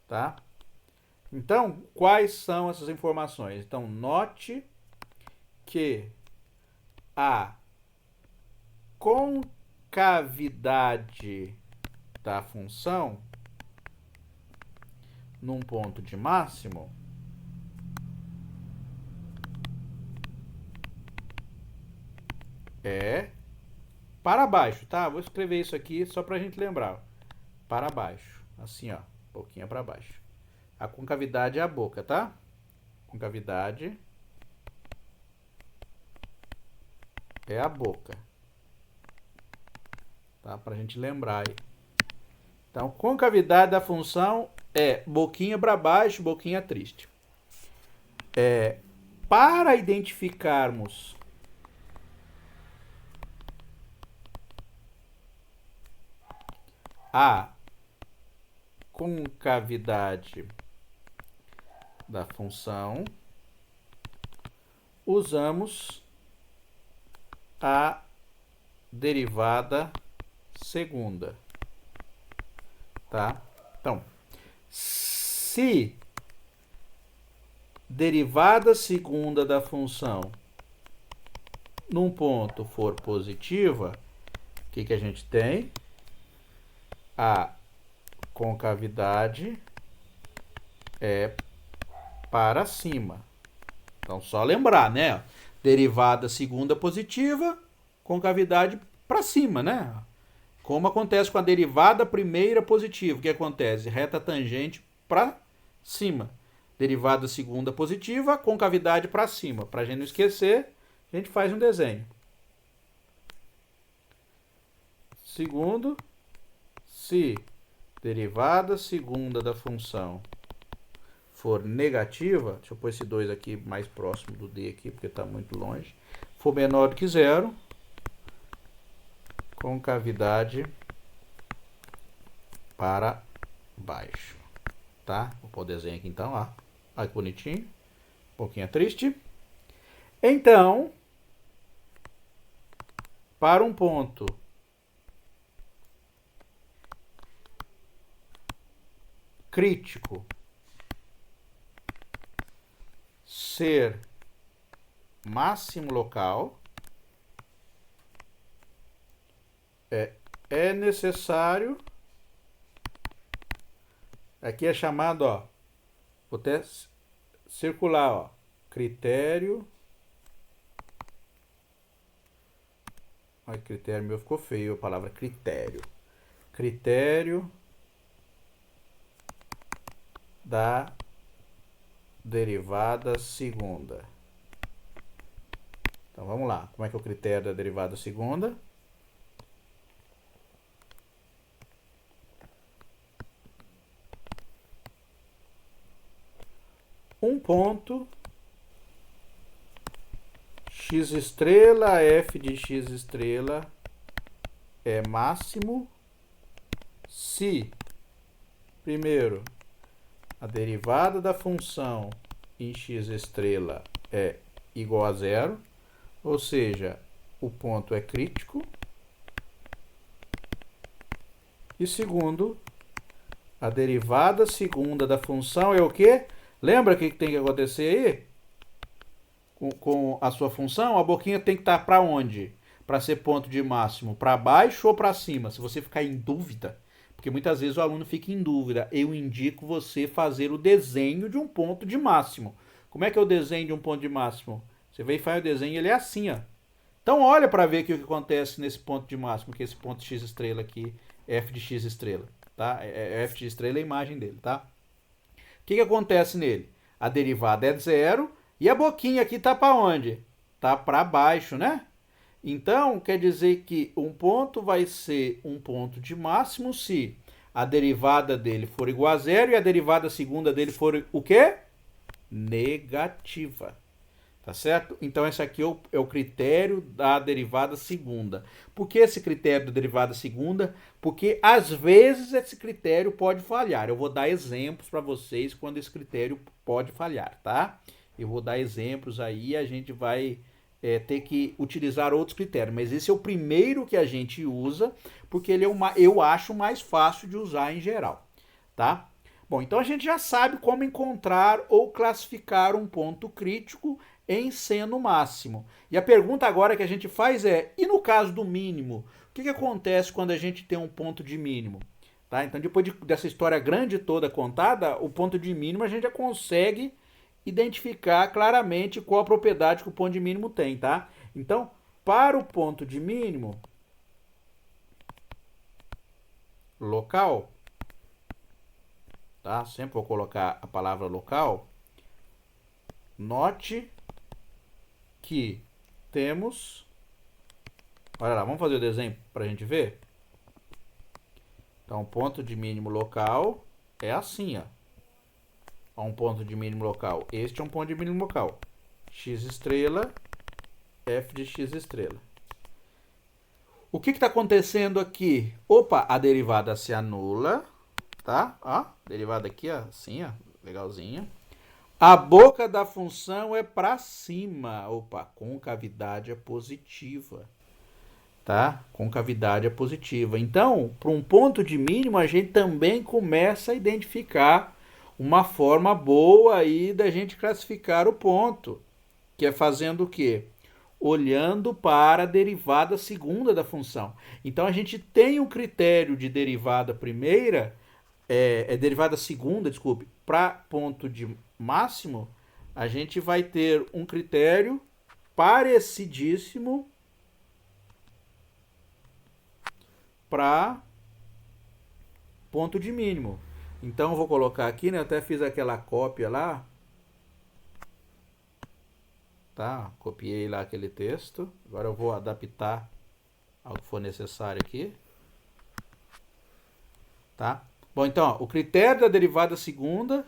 Tá? Então, quais são essas informações? Então, note que a concavidade da função num ponto de máximo é para baixo, tá? Vou escrever isso aqui só para a gente lembrar. Para baixo, assim, ó, um pouquinho para baixo. A concavidade é a boca, tá? Concavidade é a boca, tá? Para a gente lembrar aí. Então, concavidade da função é boquinha para baixo, boquinha triste. Para identificarmos a concavidade da função, usamos a derivada segunda. Tá? Então, se derivada segunda da função num ponto for positiva, o que a gente tem? A concavidade é para cima. Então, só lembrar, né? Derivada segunda positiva, concavidade para cima, né? Como acontece com a derivada primeira positiva. O que acontece? Reta tangente para cima. Derivada segunda positiva, concavidade para cima. Para a gente não esquecer, a gente faz um desenho. Segundo, se derivada segunda da função for negativa, deixa eu pôr esse 2 aqui mais próximo do D aqui, porque está muito longe, for menor do que zero, concavidade para baixo, tá? Vou pôr o desenho aqui então, ó. Olha que bonitinho, um pouquinho triste. Então, para um ponto crítico ser máximo local, é necessário, aqui é chamado, ó, vou até circular, ó, critério, olha, critério meu ficou feio a palavra critério, critério da derivada segunda. Então vamos lá, como é que é o critério da derivada segunda? Um ponto x estrela, f de x estrela é máximo se, primeiro, a derivada da função em x estrela é igual a zero, ou seja, o ponto é crítico. E segundo, A derivada segunda da função é o quê? Lembra o que tem que acontecer aí? Com a sua função, a boquinha tem que estar para onde? Para ser ponto de máximo, para baixo ou para cima? Se você ficar em dúvida, porque muitas vezes o aluno fica em dúvida, eu indico você fazer o desenho de um ponto de máximo. Como é que é o desenho de um ponto de máximo? Você vem e faz o desenho, ele é assim, ó. Então olha para ver aqui o que acontece nesse ponto de máximo, que é esse ponto x estrela aqui, f de x estrela, tá? F de estrela é a imagem dele, tá? O que acontece nele? A derivada é zero e a boquinha aqui tá para onde? Tá para baixo, né? Então, quer dizer que um ponto vai ser um ponto de máximo se a derivada dele for igual a zero e a derivada segunda dele for o quê? Negativa. Tá certo? Então, esse aqui é o critério da derivada segunda. Por que esse critério da derivada segunda? Porque, às vezes, esse critério pode falhar. Eu vou dar exemplos para vocês quando esse critério pode falhar, tá? Eu vou dar exemplos aí e a gente vai ter que utilizar outros critérios. Mas esse é o primeiro que a gente usa, porque ele é eu acho mais fácil de usar em geral, tá? Bom, então a gente já sabe como encontrar ou classificar um ponto crítico em seno máximo. E a pergunta agora que a gente faz é, e no caso do mínimo? O que acontece quando a gente tem um ponto de mínimo? Tá? Então, depois dessa história grande toda contada, o ponto de mínimo a gente já consegue identificar claramente qual a propriedade que o ponto de mínimo tem, tá? Então, para o ponto de mínimo local, tá? Sempre vou colocar a palavra local. Note que temos... Olha lá, vamos fazer o desenho para a gente ver? Então, ponto de mínimo local é assim, ó. Um ponto de mínimo local. Este é um ponto de mínimo local. X estrela, f de x estrela. O que está acontecendo aqui? Opa, a derivada se anula, tá? Ó, derivada aqui, ó, assim, ó, legalzinha. A boca da função é para cima. Opa, concavidade é positiva. Tá? Concavidade é positiva. Então, para um ponto de mínimo, a gente também começa a identificar uma forma boa aí da gente classificar o ponto, que é fazendo o quê? Olhando para a derivada segunda da função. Então, a gente tem um critério de derivada primeira, derivada segunda, desculpe, para ponto de máximo, a gente vai ter um critério parecidíssimo para ponto de mínimo. Então, eu vou colocar aqui, né? Eu até fiz aquela cópia lá. Tá? Copiei lá aquele texto. Agora eu vou adaptar ao que for necessário aqui. Tá? Bom, então, ó, o critério da derivada segunda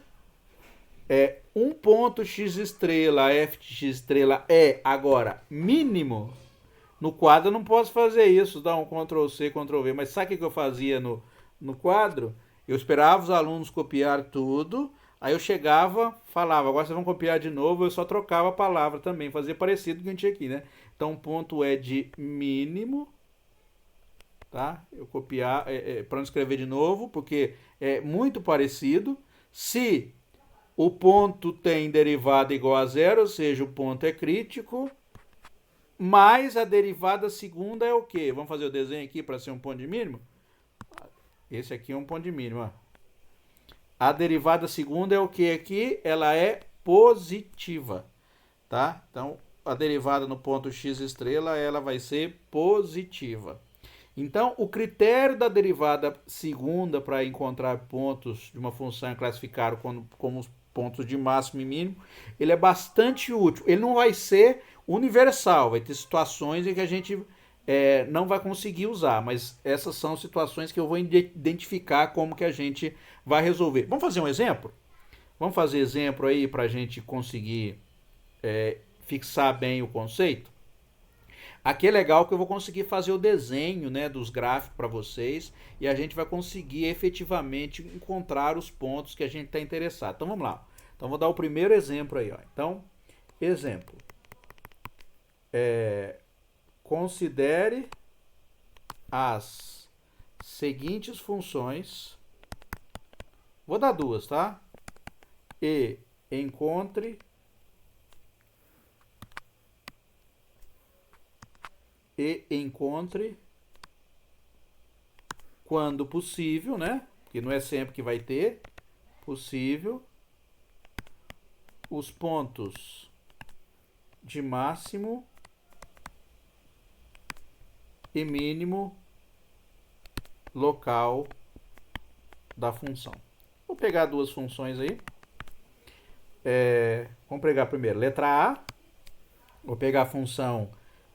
é um ponto x estrela, f de x estrela é agora mínimo. No quadro eu não posso fazer isso, dar um Ctrl C, Ctrl V, mas sabe o que eu fazia no quadro? Eu esperava os alunos copiar tudo, aí eu chegava, falava, agora vocês vão copiar de novo, eu só trocava a palavra também, fazia parecido com o que a gente tinha aqui, né? Então, ponto é de mínimo, tá? Eu copiar, para não escrever de novo, porque é muito parecido. Se o ponto tem derivada igual a zero, ou seja, o ponto é crítico, mais a derivada segunda é o quê? Vamos fazer o desenho aqui para ser um ponto de mínimo? Esse aqui é um ponto de mínimo. Ó. A derivada segunda é o que aqui? Ela é positiva. Tá? Então, a derivada no ponto x estrela, ela vai ser positiva. Então, o critério da derivada segunda para encontrar pontos de uma função classificada como os pontos de máximo e mínimo, ele é bastante útil. Ele não vai ser universal, vai ter situações em que a gente não vai conseguir usar, mas essas são situações que eu vou identificar como que a gente vai resolver. Vamos fazer um exemplo? Vamos fazer exemplo aí para a gente conseguir fixar bem o conceito? Aqui é legal que eu vou conseguir fazer o desenho, né, dos gráficos para vocês e a gente vai conseguir efetivamente encontrar os pontos que a gente está interessado. Então vamos lá. Então vou dar o primeiro exemplo aí. Ó. Então, exemplo. Considere as seguintes funções Vou dar duas, tá? E encontre quando possível, né? Porque não é sempre que vai ter possível os pontos de máximo e mínimo local da função. Vou pegar duas funções aí. Vamos pegar primeiro letra A. Vou pegar a função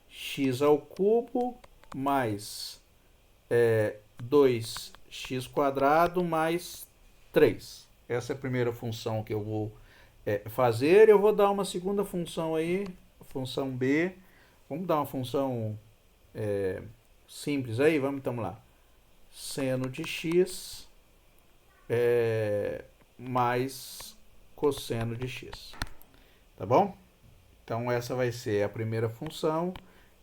x ao cubo mais 2x² mais 3. Essa é a primeira função que eu vou fazer. Eu vou dar uma segunda função aí, função B. Vamos dar uma função simples aí, vamos lá. Seno de x mais cosseno de x. Tá bom? Então essa vai ser a primeira função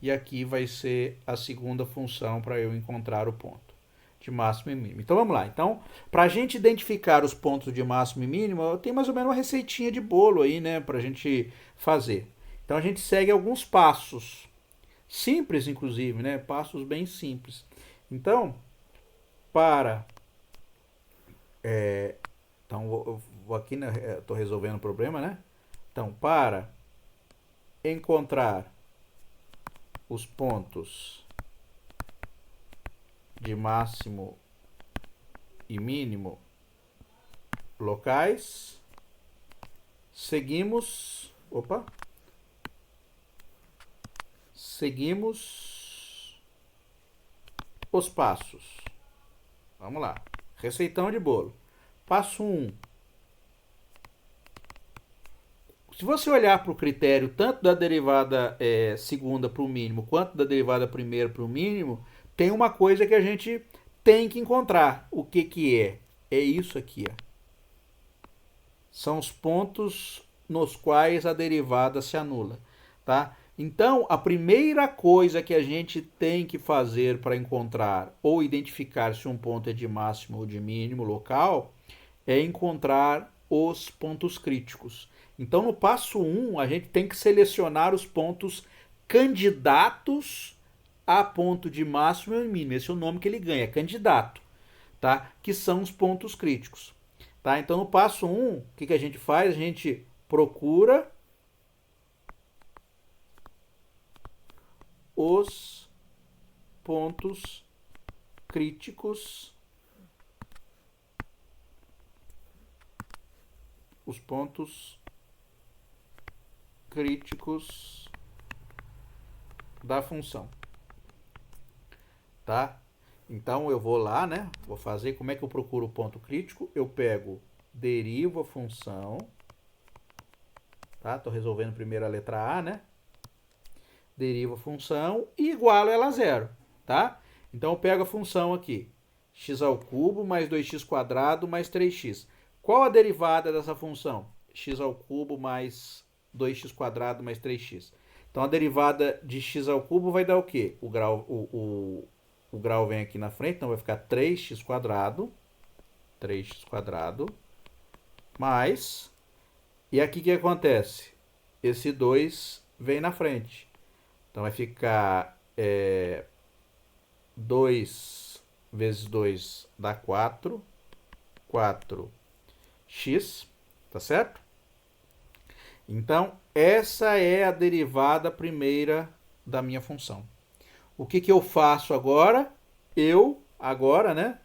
e aqui vai ser a segunda função para eu encontrar o ponto de máximo e mínimo. Então vamos lá. Então, para a gente identificar os pontos de máximo e mínimo, eu tenho mais ou menos uma receitinha de bolo aí, né, para a gente fazer. Então a gente segue alguns passos simples, inclusive, né, passos bem simples. Então, então eu vou aqui, né, estou resolvendo o problema, né? Então, para encontrar os pontos de máximo e mínimo locais, seguimos os passos. Vamos lá. Receitão de bolo. Passo 1. Se você olhar para o critério tanto da derivada segunda para o mínimo, quanto da derivada primeira para o mínimo, tem uma coisa que a gente tem que encontrar. O que que é? É isso aqui, ó. São os pontos nos quais a derivada se anula, tá? Então, a primeira coisa que a gente tem que fazer para encontrar ou identificar se um ponto é de máximo ou de mínimo local é encontrar os pontos críticos. Então, no passo 1, a gente tem que selecionar os pontos candidatos a ponto de máximo e mínimo. Esse é o nome que ele ganha, candidato, tá? Que são os pontos críticos. Tá? Então, no passo 1, o que a gente faz? A gente procura os pontos críticos, da função, tá? Então eu vou lá, né? Vou fazer, como é que eu procuro o ponto crítico? Eu pego, derivo a função, tá? Tô resolvendo primeiro a letra A, né? Derivo a função e igualo ela a zero, tá? Então eu pego a função aqui, x ao cubo mais 2x² mais 3x. Qual a derivada dessa função? X ao cubo mais 2x² mais 3x. Então a derivada de x ao cubo vai dar o quê? O grau vem aqui na frente, então vai ficar 3x², mais, e aqui o que acontece? Esse 2 vem na frente. Então vai ficar 2 vezes 2 dá 4, 4x, tá certo? Então, essa é a derivada primeira da minha função. O que eu faço agora? Agora, né?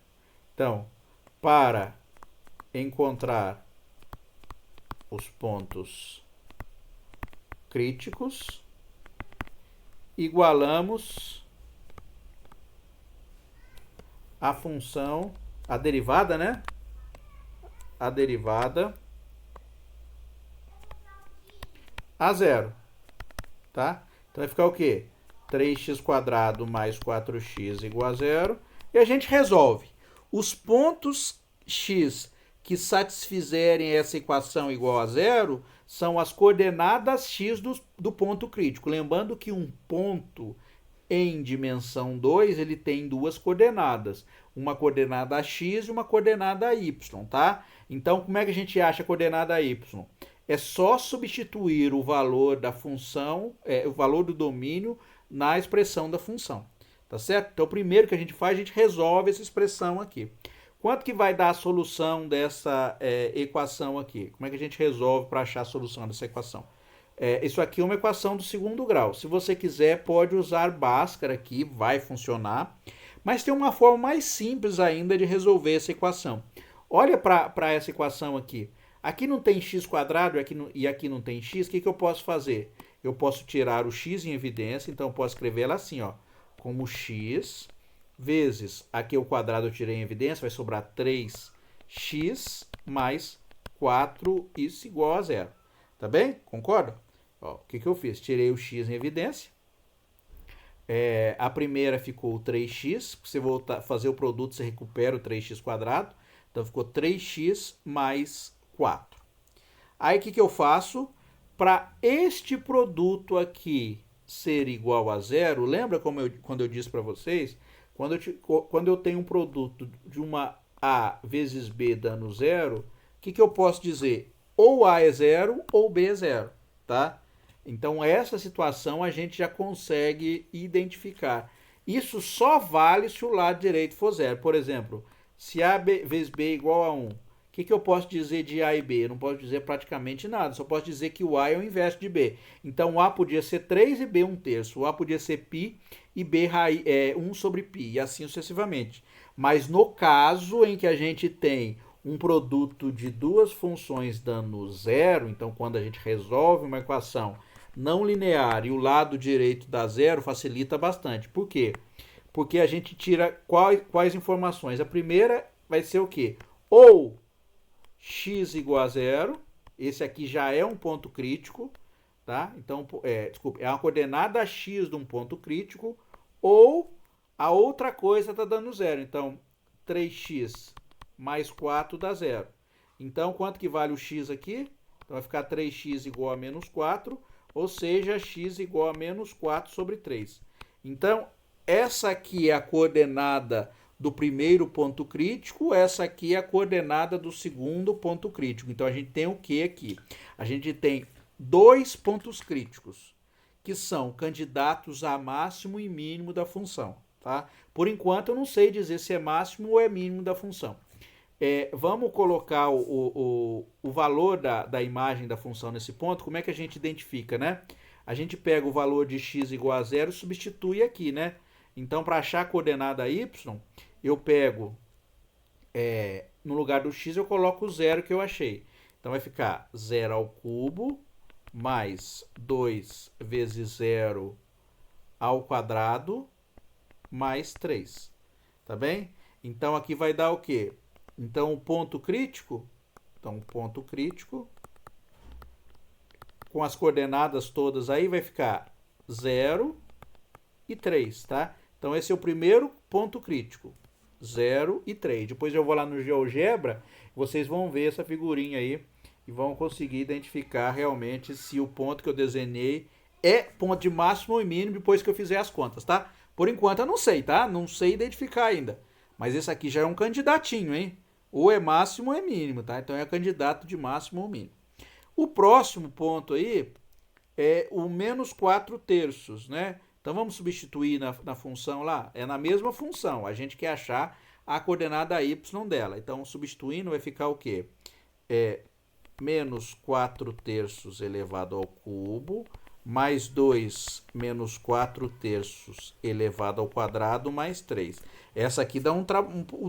Então, para encontrar os pontos críticos, igualamos a função, a derivada, né? A derivada a zero, tá? Então vai ficar o quê? 3x² mais 4x igual a zero. E a gente resolve. Os pontos x que satisfizerem essa equação igual a zero são as coordenadas x do ponto crítico. Lembrando que um ponto em dimensão 2, ele tem duas coordenadas. uma coordenada x e uma coordenada y, tá? Então, como é que a gente acha a coordenada y? É só substituir o valor da função, o valor do domínio na expressão da função, tá certo? Então, o primeiro que a gente faz, a gente resolve essa expressão aqui. Quanto que vai dar a solução dessa equação aqui? Como é que a gente resolve para achar a solução dessa equação? Isso aqui é uma equação do segundo grau. Se você quiser, pode usar Bhaskara aqui, vai funcionar. Mas tem uma forma mais simples ainda de resolver essa equação. Olha para essa equação aqui. Aqui não tem x² e aqui não tem x. O que eu posso fazer? Eu posso tirar o x em evidência, então eu posso escrever ela assim, ó, como x vezes, aqui o quadrado eu tirei em evidência, vai sobrar 3x mais 4, isso igual a zero. Tá bem? Concorda? Ó, o que eu fiz? Tirei o x em evidência. A primeira ficou 3x. Se você voltar a fazer o produto, você recupera o 3x². Então, ficou 3x mais 4. Aí, o que eu faço? Para este produto aqui ser igual a zero, lembra quando eu disse para vocês? Quando eu tenho um produto de uma A vezes B dando zero, o que eu posso dizer? Ou A é zero ou B é zero, tá? Então, essa situação a gente já consegue identificar. Isso só vale se o lado direito for zero. Por exemplo, se A vezes B é igual a 1, o que eu posso dizer de A e B? Eu não posso dizer praticamente nada, só posso dizer que o A é o inverso de B. Então, A podia ser 3 e B 1/3. O A podia ser π e B 1 sobre π, e assim sucessivamente. Mas no caso em que a gente tem um produto de duas funções dando zero, então quando a gente resolve uma equação não linear e o lado direito dá zero, facilita bastante. Por quê? Porque a gente tira quais informações? A primeira vai ser o quê? Ou x igual a zero, esse aqui já é um ponto crítico, tá? Então, desculpa, é uma coordenada x de um ponto crítico, ou a outra coisa está dando zero. Então, 3x mais 4 dá zero. Então, quanto que vale o x aqui? Então, vai ficar 3x igual a menos 4, ou seja, x igual a menos 4 sobre 3. Então, essa aqui é a coordenada do primeiro ponto crítico, essa aqui é a coordenada do segundo ponto crítico. Então, a gente tem o que aqui? A gente tem dois pontos críticos, que são candidatos a máximo e mínimo da função, tá? Por enquanto, eu não sei dizer se é máximo ou é mínimo da função. Vamos colocar o valor da imagem da função nesse ponto. Como é que a gente identifica, né? A gente pega o valor de x igual a zero e substitui aqui, né? Então, para achar a coordenada y, eu pego, no lugar do x, eu coloco o zero que eu achei. Então, vai ficar 0 ao cubo mais 2 vezes 0 ao quadrado mais 3. Tá bem? Então, aqui vai dar o quê? Então, o ponto crítico, com as coordenadas todas aí, vai ficar 0 e 3, tá? Então, esse é o primeiro ponto crítico, 0 e 3. Depois eu vou lá no GeoGebra, vocês vão ver essa figurinha aí e vão conseguir identificar realmente se o ponto que eu desenhei é ponto de máximo e mínimo depois que eu fizer as contas, tá? Por enquanto eu não sei, tá? Não sei identificar ainda. Mas esse aqui já é um candidatinho, hein? Ou é máximo ou é mínimo, tá? Então é candidato de máximo ou mínimo. O próximo ponto aí é o menos 4/3, né? Então vamos substituir na função lá. É na mesma função. A gente quer achar a coordenada y dela. Então substituindo vai ficar o quê? Menos 4/3 elevado ao cubo, mais 2 menos 4/3 elevado ao quadrado, mais 3. Essa aqui dá um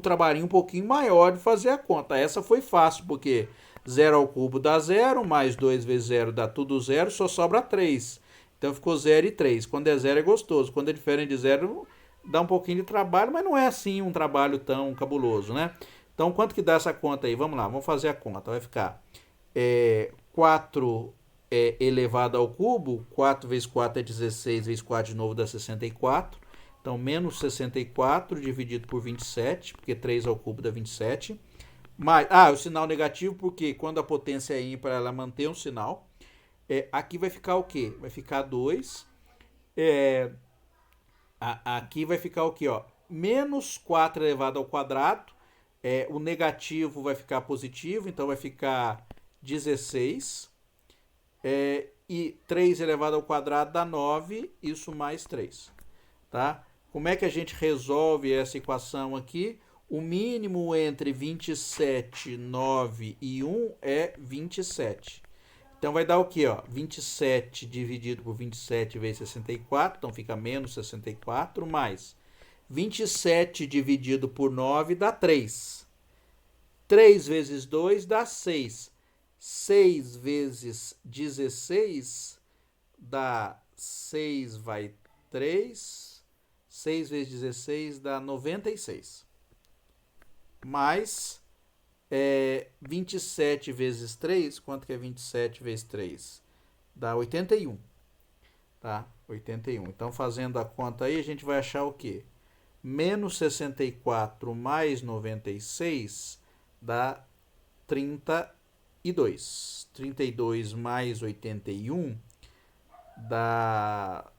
trabalhinho um pouquinho maior de fazer a conta. Essa foi fácil, porque 0 ao cubo dá 0, mais 2 vezes 0 dá tudo 0, só sobra 3. Então ficou 0 e 3. Quando é 0 é gostoso. Quando é diferente de 0, dá um pouquinho de trabalho, mas não é assim um trabalho tão cabuloso, né? Então, quanto que dá essa conta aí? Vamos lá, vamos fazer a conta. Vai ficar 4 elevado ao cubo, 4 vezes 4 é 16, vezes 4 de novo dá 64. Então, menos 64 dividido por 27, porque 3 ao cubo dá 27. O sinal negativo, porque quando a potência é ímpar, ela mantém um sinal. Aqui vai ficar o quê? Vai ficar 2. Aqui vai ficar o quê? Ó? menos 4 elevado ao quadrado, o negativo vai ficar positivo, então vai ficar 16. E 3 elevado ao quadrado dá 9, isso mais 3. Tá? Como é que a gente resolve essa equação aqui? O mínimo entre 27, 9 e 1 é 27. Então vai dar o quê? 27 dividido por 27 vezes 64, então fica menos 64, mais 27 dividido por 9 dá 3. 3 vezes 2 dá 6. 6 vezes 16 dá 6, vai 3. 6 vezes 16 dá 96. Mais 27 vezes 3, quanto que é 27 vezes 3? Dá 81. Tá? 81. Então, fazendo a conta aí, a gente vai achar o quê? Menos 64 mais 96 dá 32. 32 mais 81 dá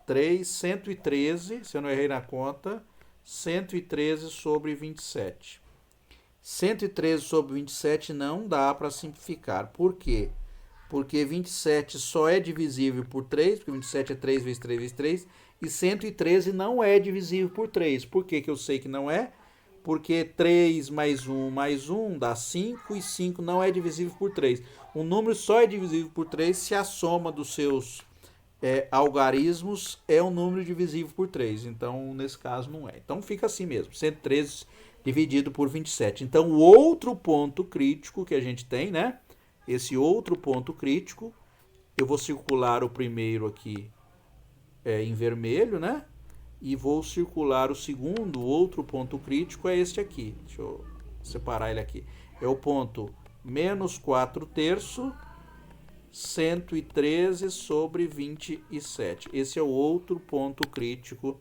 3, 113, se eu não errei na conta, 113 sobre 27. 113 sobre 27 não dá para simplificar. Por quê? Porque 27 só é divisível por 3, porque 27 é 3 vezes 3 vezes 3, e 113 não é divisível por 3. Por que que eu sei que não é? Porque 3 mais 1 dá 5, e 5 não é divisível por 3. Um número só é divisível por 3 se a soma dos seus algarismos é um número divisível por 3. Então, nesse caso, não é. Então, fica assim mesmo, 113 dividido por 27. Então, o outro ponto crítico que a gente tem, né? Esse outro ponto crítico, eu vou circular o primeiro aqui em vermelho, né? E vou circular o segundo, o outro ponto crítico é este aqui. Deixa eu separar ele aqui. É o ponto menos 4 terços, 113 sobre 27. Esse é o outro ponto crítico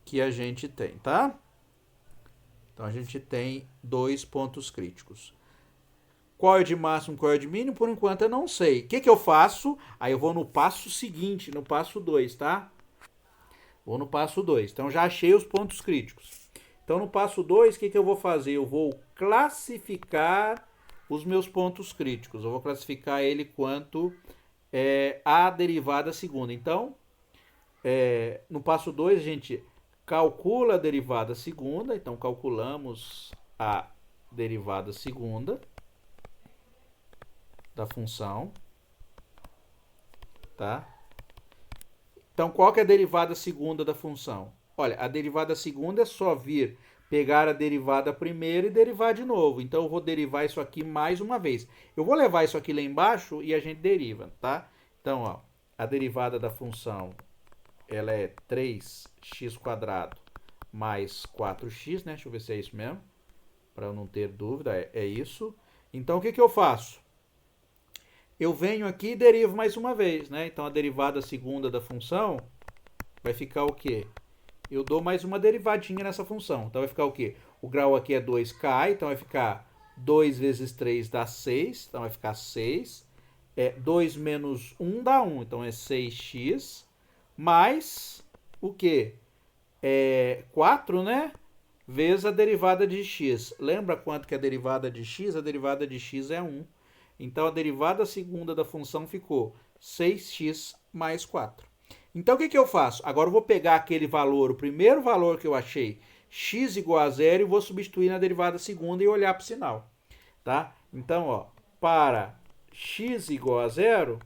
que a gente tem, tá? Então, a gente tem 2 pontos críticos. Qual é de máximo, qual é de mínimo? Por enquanto eu não sei. O que que eu faço? Aí eu vou no passo seguinte, no passo 2, tá? Vou no passo 2. Então, já achei os pontos críticos. Então, no passo 2, o que que eu vou fazer? Eu vou classificar os meus pontos críticos. Eu vou classificar ele quanto a derivada segunda. Então, no passo 2, a gente calcula a derivada segunda. Então, calculamos a derivada segunda da função, tá? Então, qual que é a derivada segunda da função? Olha, a derivada segunda é só vir pegar a derivada primeira e derivar de novo. Então, eu vou derivar isso aqui mais uma vez. Eu vou levar isso aqui lá embaixo e a gente deriva, tá? Então, ó, a derivada da função, ela é 3x² mais 4x, né? Deixa eu ver se é isso mesmo, para eu não ter dúvida, é isso. Então, o que que eu faço? Eu venho aqui e derivo mais uma vez, né? Então, a derivada segunda da função vai ficar o quê? Eu dou mais uma derivadinha nessa função. Então, vai ficar o quê? O grau aqui é 2k, então vai ficar 2 vezes 3 dá 6, então vai ficar 6. 2 menos 1 dá 1, então é 6x, mais o quê? 4, né? Vezes a derivada de x. Lembra quanto que é a derivada de x? A derivada de x é 1. Então, a derivada segunda da função ficou 6x mais 4. Então, o que que eu faço? Agora eu vou pegar aquele valor, o primeiro valor que eu achei, x igual a 0, e vou substituir na derivada segunda e olhar para o sinal. Tá? Então, ó, para x igual a 0,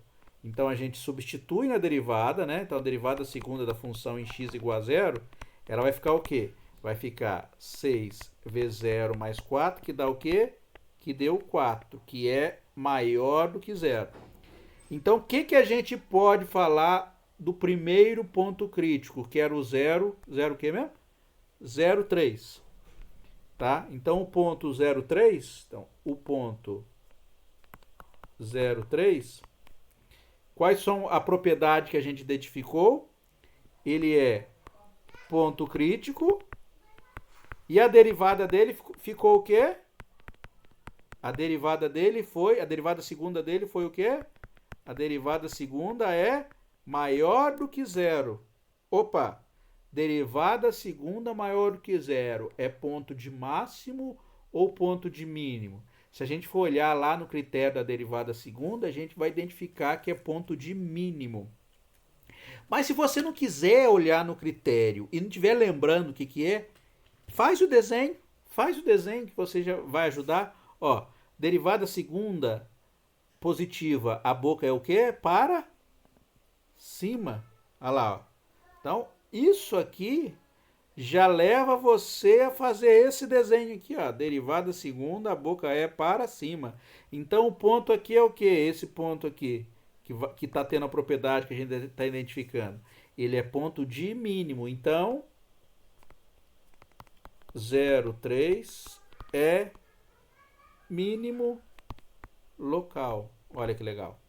então a gente substitui na derivada, né? Então, a derivada segunda da função em x igual a 0, ela vai ficar o quê? Vai ficar 6 vezes 0 mais 4, que dá o quê? Que deu 4, que é maior do que 0. Então, o que que a gente pode falar do primeiro ponto crítico, que era o 0, 0 o quê mesmo? 0,3. Tá? Então, o ponto 0,3, então, o ponto 0,3, quais são a propriedade que a gente identificou? Ele é ponto crítico, e a derivada dele ficou o quê? A derivada segunda dele foi o quê? A derivada segunda é maior do que 0. Opa! derivada segunda maior do que zero é ponto de máximo ou ponto de mínimo? Se a gente for olhar lá no critério da derivada segunda, a gente vai identificar que é ponto de mínimo. Mas se você não quiser olhar no critério e não estiver lembrando o que é, faz o desenho que você já vai ajudar. Ó, derivada segunda positiva, a boca é o quê? Para cima. Olha lá, ó. Então, isso aqui já leva você a fazer esse desenho aqui, ó. Derivada segunda, a boca é para cima. Então, o ponto aqui é o quê? Esse ponto aqui, que está tendo a propriedade que a gente está identificando. Ele é ponto de mínimo. Então, 0,3 é mínimo local. Olha que legal.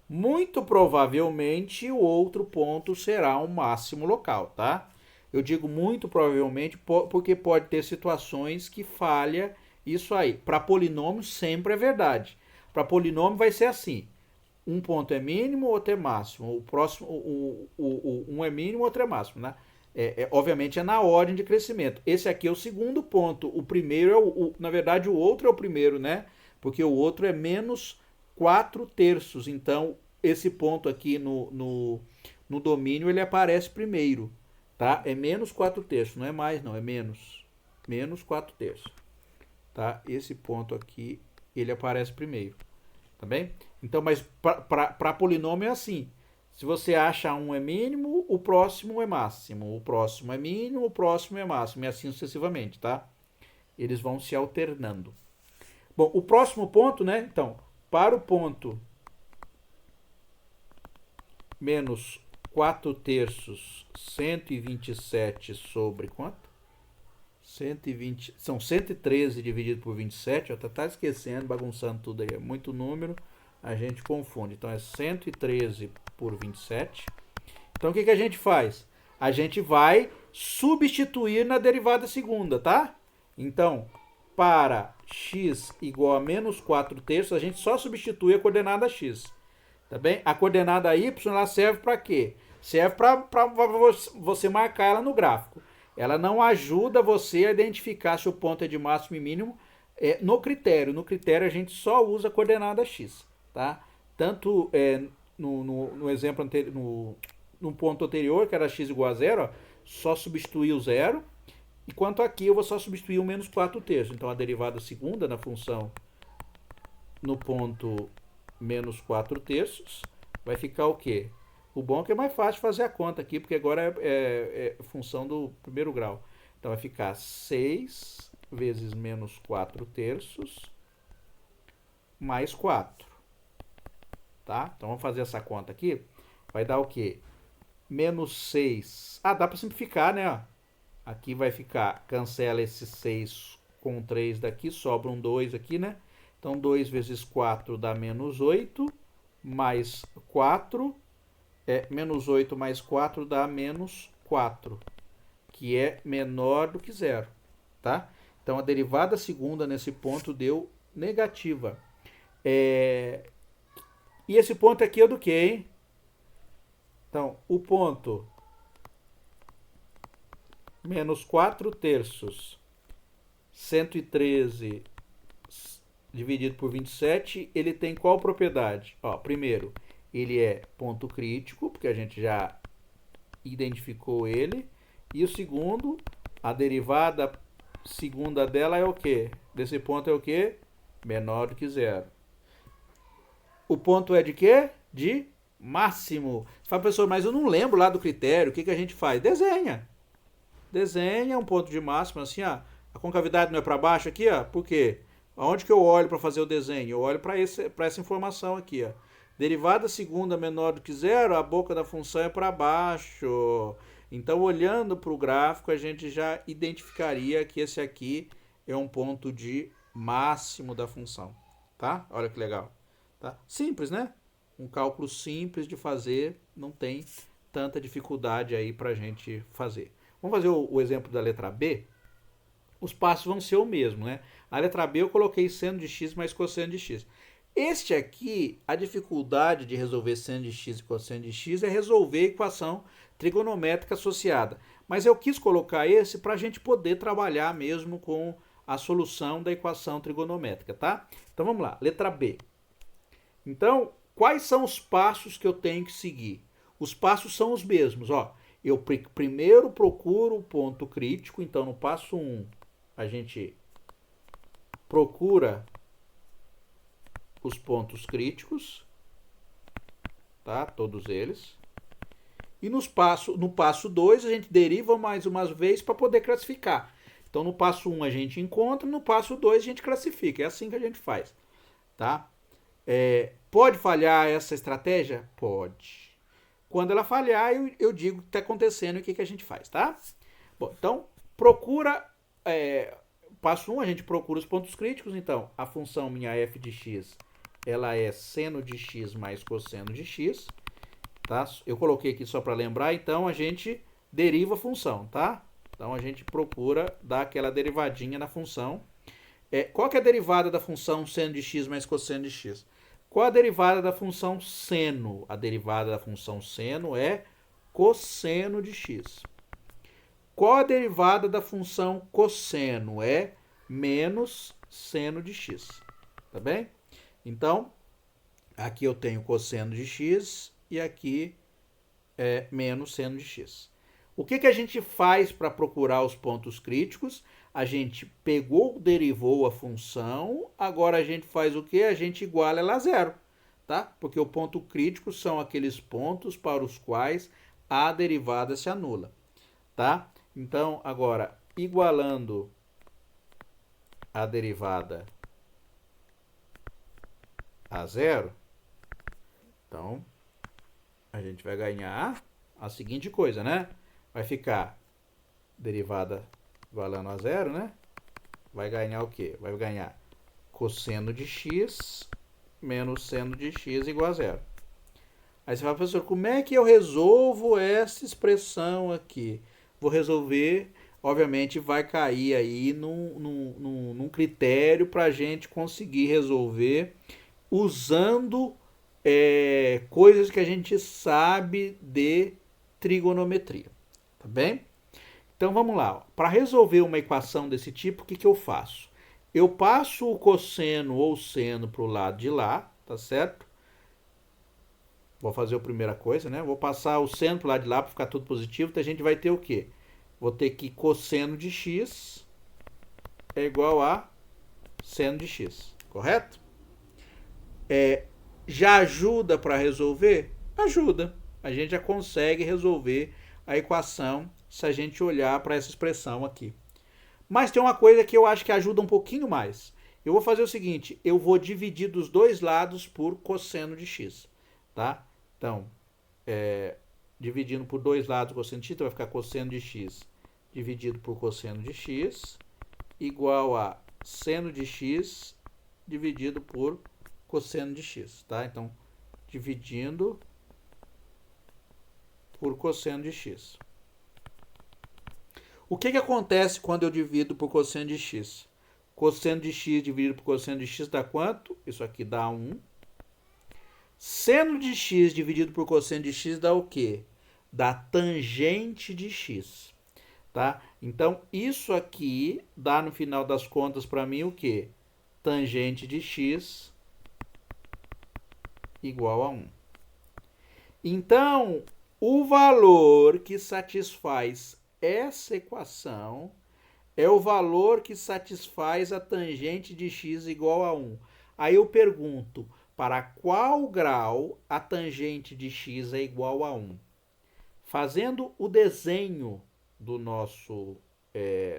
Muito provavelmente o outro ponto será um máximo local, tá? Eu digo muito provavelmente porque pode ter situações que falha isso aí. Para polinômio sempre é verdade. Para polinômio vai ser assim: um ponto é mínimo, outro é máximo. O próximo, um é mínimo, outro é máximo, né? Obviamente é na ordem de crescimento. Esse aqui é o segundo ponto. O primeiro é na verdade o outro é o primeiro, né? Porque o outro é menos 4/3. Então, esse ponto aqui no domínio, ele aparece primeiro, tá? É menos 4/3, não é mais não, é menos. Menos 4/3, tá? Esse ponto aqui, ele aparece primeiro, tá bem? Então, mas para polinômio é assim. Se você acha um é mínimo, o próximo é máximo. O próximo é mínimo, o próximo é máximo. E assim sucessivamente, tá? Eles vão se alternando. Bom, o próximo ponto, né? Então, para o ponto menos 4/3, 127 sobre quanto? 120, são 113 dividido por 27, ó, tá esquecendo, bagunçando tudo aí, é muito número, a gente confunde. Então é 113 por 27. Então o que a gente faz? A gente vai substituir na derivada segunda, tá? Então, para x igual a menos 4/3, a gente só substitui a coordenada x. Tá bem? A coordenada y ela serve para quê? Serve para você marcar ela no gráfico. Ela não ajuda você a identificar se o ponto é de máximo e mínimo no critério. No critério a gente só usa a coordenada x. Tá? Tanto no exemplo anterior, no ponto anterior, que era x igual a zero, ó, só substituir o zero. Enquanto aqui eu vou só substituir o menos 4/3. Então a derivada segunda na função no ponto menos 4/3 vai ficar o quê? O bom é que é mais fácil fazer a conta aqui, porque agora é função do primeiro grau. Então vai ficar 6 vezes menos 4/3 mais 4. Tá? Então vamos fazer essa conta aqui. Vai dar o quê? Menos 6. Ah, dá para simplificar, né? Aqui vai ficar, cancela esse 6 com 3 daqui, sobra um 2 aqui, né? Então 2 vezes 4 dá menos 8, mais 4, menos 8 mais 4 dá menos 4, que é menor do que zero, tá? Então a derivada segunda nesse ponto deu negativa. E esse ponto aqui é do que, hein? Então, o ponto menos 4/3, 113 dividido por 27, ele tem qual propriedade? Ó, primeiro, ele é ponto crítico, porque a gente já identificou ele. E o segundo, a derivada segunda dela é o quê? Desse ponto é o quê? Menor do que zero. O ponto é de quê? De máximo. Você fala, professor, mas eu não lembro lá do critério. O que a gente faz? Desenha. Desenha um ponto de máximo assim, ó. A concavidade não é para baixo aqui, ó. Por quê? Aonde que eu olho para fazer o desenho? Eu olho para essa informação aqui, ó. Derivada segunda menor do que zero, a boca da função é para baixo. Então, olhando para o gráfico, a gente já identificaria que esse aqui é um ponto de máximo da função. Tá? Olha que legal. Tá? Simples, né? Um cálculo simples de fazer, não tem tanta dificuldade aí para a gente fazer. Vamos fazer o exemplo da letra B? Os passos vão ser o mesmo, né? A letra B eu coloquei seno de x mais cosseno de x. Este aqui, a dificuldade de resolver seno de x e cosseno de x é resolver a equação trigonométrica associada. Mas eu quis colocar esse para a gente poder trabalhar mesmo com a solução da equação trigonométrica, tá? Então vamos lá, letra B. Então, quais são os passos que eu tenho que seguir? Os passos são os mesmos, ó. Eu primeiro procuro o ponto crítico, então no passo 1 a gente procura os pontos críticos, tá? Todos eles. E no passo 2 a gente deriva mais uma vez para poder classificar. Então no passo 1 a gente encontra, no passo 2 a gente classifica. É assim que a gente faz, tá? Pode falhar essa estratégia? Pode. Quando ela falhar, eu digo o que está acontecendo e o que a gente faz, tá? Bom, então procura... passo 1 a gente procura os pontos críticos. Então a função minha f de x, ela é seno de x mais cosseno de x. Tá? Eu coloquei aqui só para lembrar, então a gente deriva a função, tá? Então a gente procura dar aquela derivadinha na função. Qual que é a derivada da função seno de x mais cosseno de x? Qual a derivada da função seno? A derivada da função seno é cosseno de x. Qual a derivada da função cosseno? É menos seno de x. Tá bem? Então, aqui eu tenho cosseno de x e aqui é menos seno de x. O que a gente faz para procurar os pontos críticos? A gente pegou, derivou a função, agora a gente faz o quê? A gente iguala ela a zero, tá? Porque o ponto crítico são aqueles pontos para os quais a derivada se anula, tá? Então, agora, igualando a derivada a zero, então a gente vai ganhar a seguinte coisa, né? Vai ficar derivada igualando a zero, né? Vai ganhar o quê? Vai ganhar cosseno de x menos seno de x igual a zero. Aí você fala, professor, como é que eu resolvo essa expressão aqui? Vou resolver, obviamente vai cair aí num critério para a gente conseguir resolver usando coisas que a gente sabe de trigonometria, tá bem? Então vamos lá, para resolver uma equação desse tipo, o que eu faço? Eu passo o cosseno ou seno para o lado de lá, tá certo? Vou fazer a primeira coisa, né? Vou passar o seno para o lado de lá para ficar tudo positivo, então a gente vai ter o quê? Vou ter que cosseno de x é igual a seno de x, correto? Já ajuda para resolver? Ajuda. A gente já consegue resolver a equação se a gente olhar para essa expressão aqui. Mas tem uma coisa que eu acho que ajuda um pouquinho mais. Eu vou fazer o seguinte, eu vou dividir dos dois lados por cosseno de x, tá? Então, dividindo por dois lados cosseno de x, então vai ficar cosseno de x dividido por cosseno de x igual a seno de x dividido por cosseno de x, tá? Então, dividindo por cosseno de x. O que acontece quando eu divido por cosseno de x? Cosseno de x dividido por cosseno de x dá quanto? Isso aqui dá 1. Seno de x dividido por cosseno de x dá o quê? Dá tangente de x, tá? Então, isso aqui dá no final das contas para mim o quê? Tangente de x igual a 1. Então, o valor que satisfaz essa equação é o valor que satisfaz a tangente de x igual a 1. Aí eu pergunto, para qual grau a tangente de x é igual a 1? Fazendo o desenho do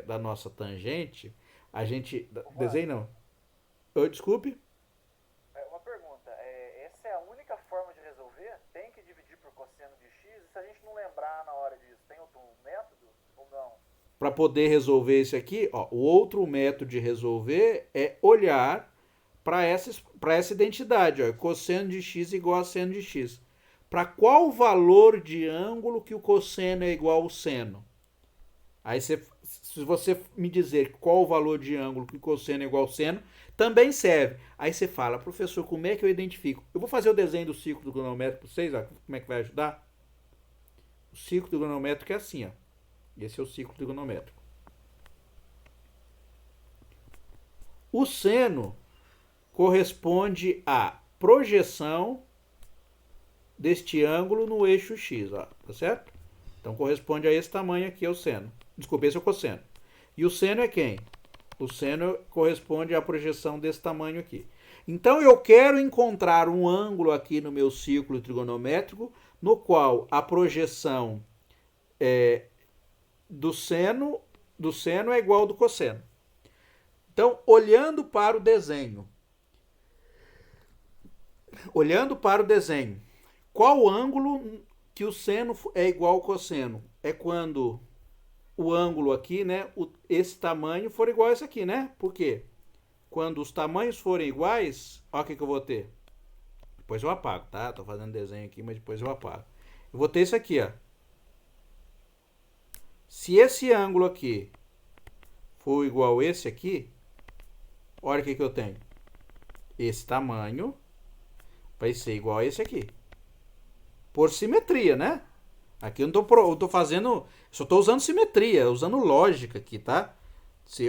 da nossa tangente, a gente... Desenho não. Desculpe. Uma pergunta, essa é a única forma de resolver? Tem que dividir por cosseno de x? E se a gente não lembrar na hora disso, tem outro método ou não? Para poder resolver esse aqui, ó, o outro método de resolver é olhar para essa identidade, ó, cosseno de x igual a seno de x. Para qual valor de ângulo que o cosseno é igual ao seno? Aí, se você me dizer qual o valor de ângulo que o cosseno é igual ao seno, também serve. Aí você fala, professor, como é que eu identifico? Eu vou fazer o desenho do círculo trigonométrico para vocês, ó, como é que vai ajudar? O ciclo trigonométrico é assim, ó. Esse é o ciclo trigonométrico. O seno corresponde à projeção deste ângulo no eixo x, ó, tá certo? Então corresponde a esse tamanho aqui, é o seno. Desculpa, esse é o cosseno. E o seno é quem? O seno corresponde à projeção desse tamanho aqui. Então eu quero encontrar um ângulo aqui no meu círculo trigonométrico no qual a projeção do seno é igual ao do cosseno. Então, olhando para o desenho, qual ângulo que o seno é igual ao cosseno? É quando o ângulo aqui, né, esse tamanho for igual a esse aqui, né? Por quê? Quando os tamanhos forem iguais, olha o que eu vou ter. Depois eu apago, tá? Tô fazendo desenho aqui, mas depois eu apago. Eu vou ter isso aqui, ó. Se esse ângulo aqui for igual a esse aqui, olha o que eu tenho. Esse tamanho vai ser igual a esse aqui. Por simetria, né? Aqui eu não tô fazendo... Só tô usando simetria, usando lógica aqui, tá?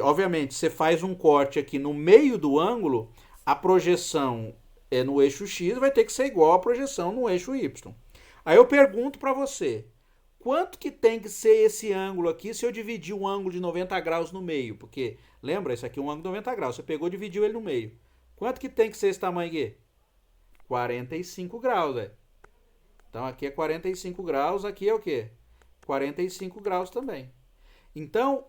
Obviamente, você faz um corte aqui no meio do ângulo, a projeção no eixo X vai ter que ser igual à projeção no eixo Y. Aí eu pergunto para você, quanto que tem que ser esse ângulo aqui se eu dividir um ângulo de 90 graus no meio? Porque, lembra, esse aqui é um ângulo de 90 graus, você pegou e dividiu ele no meio. Quanto que tem que ser esse tamanho aqui? 45 graus, velho. Então aqui é 45 graus, aqui é o quê? 45 graus também. Então,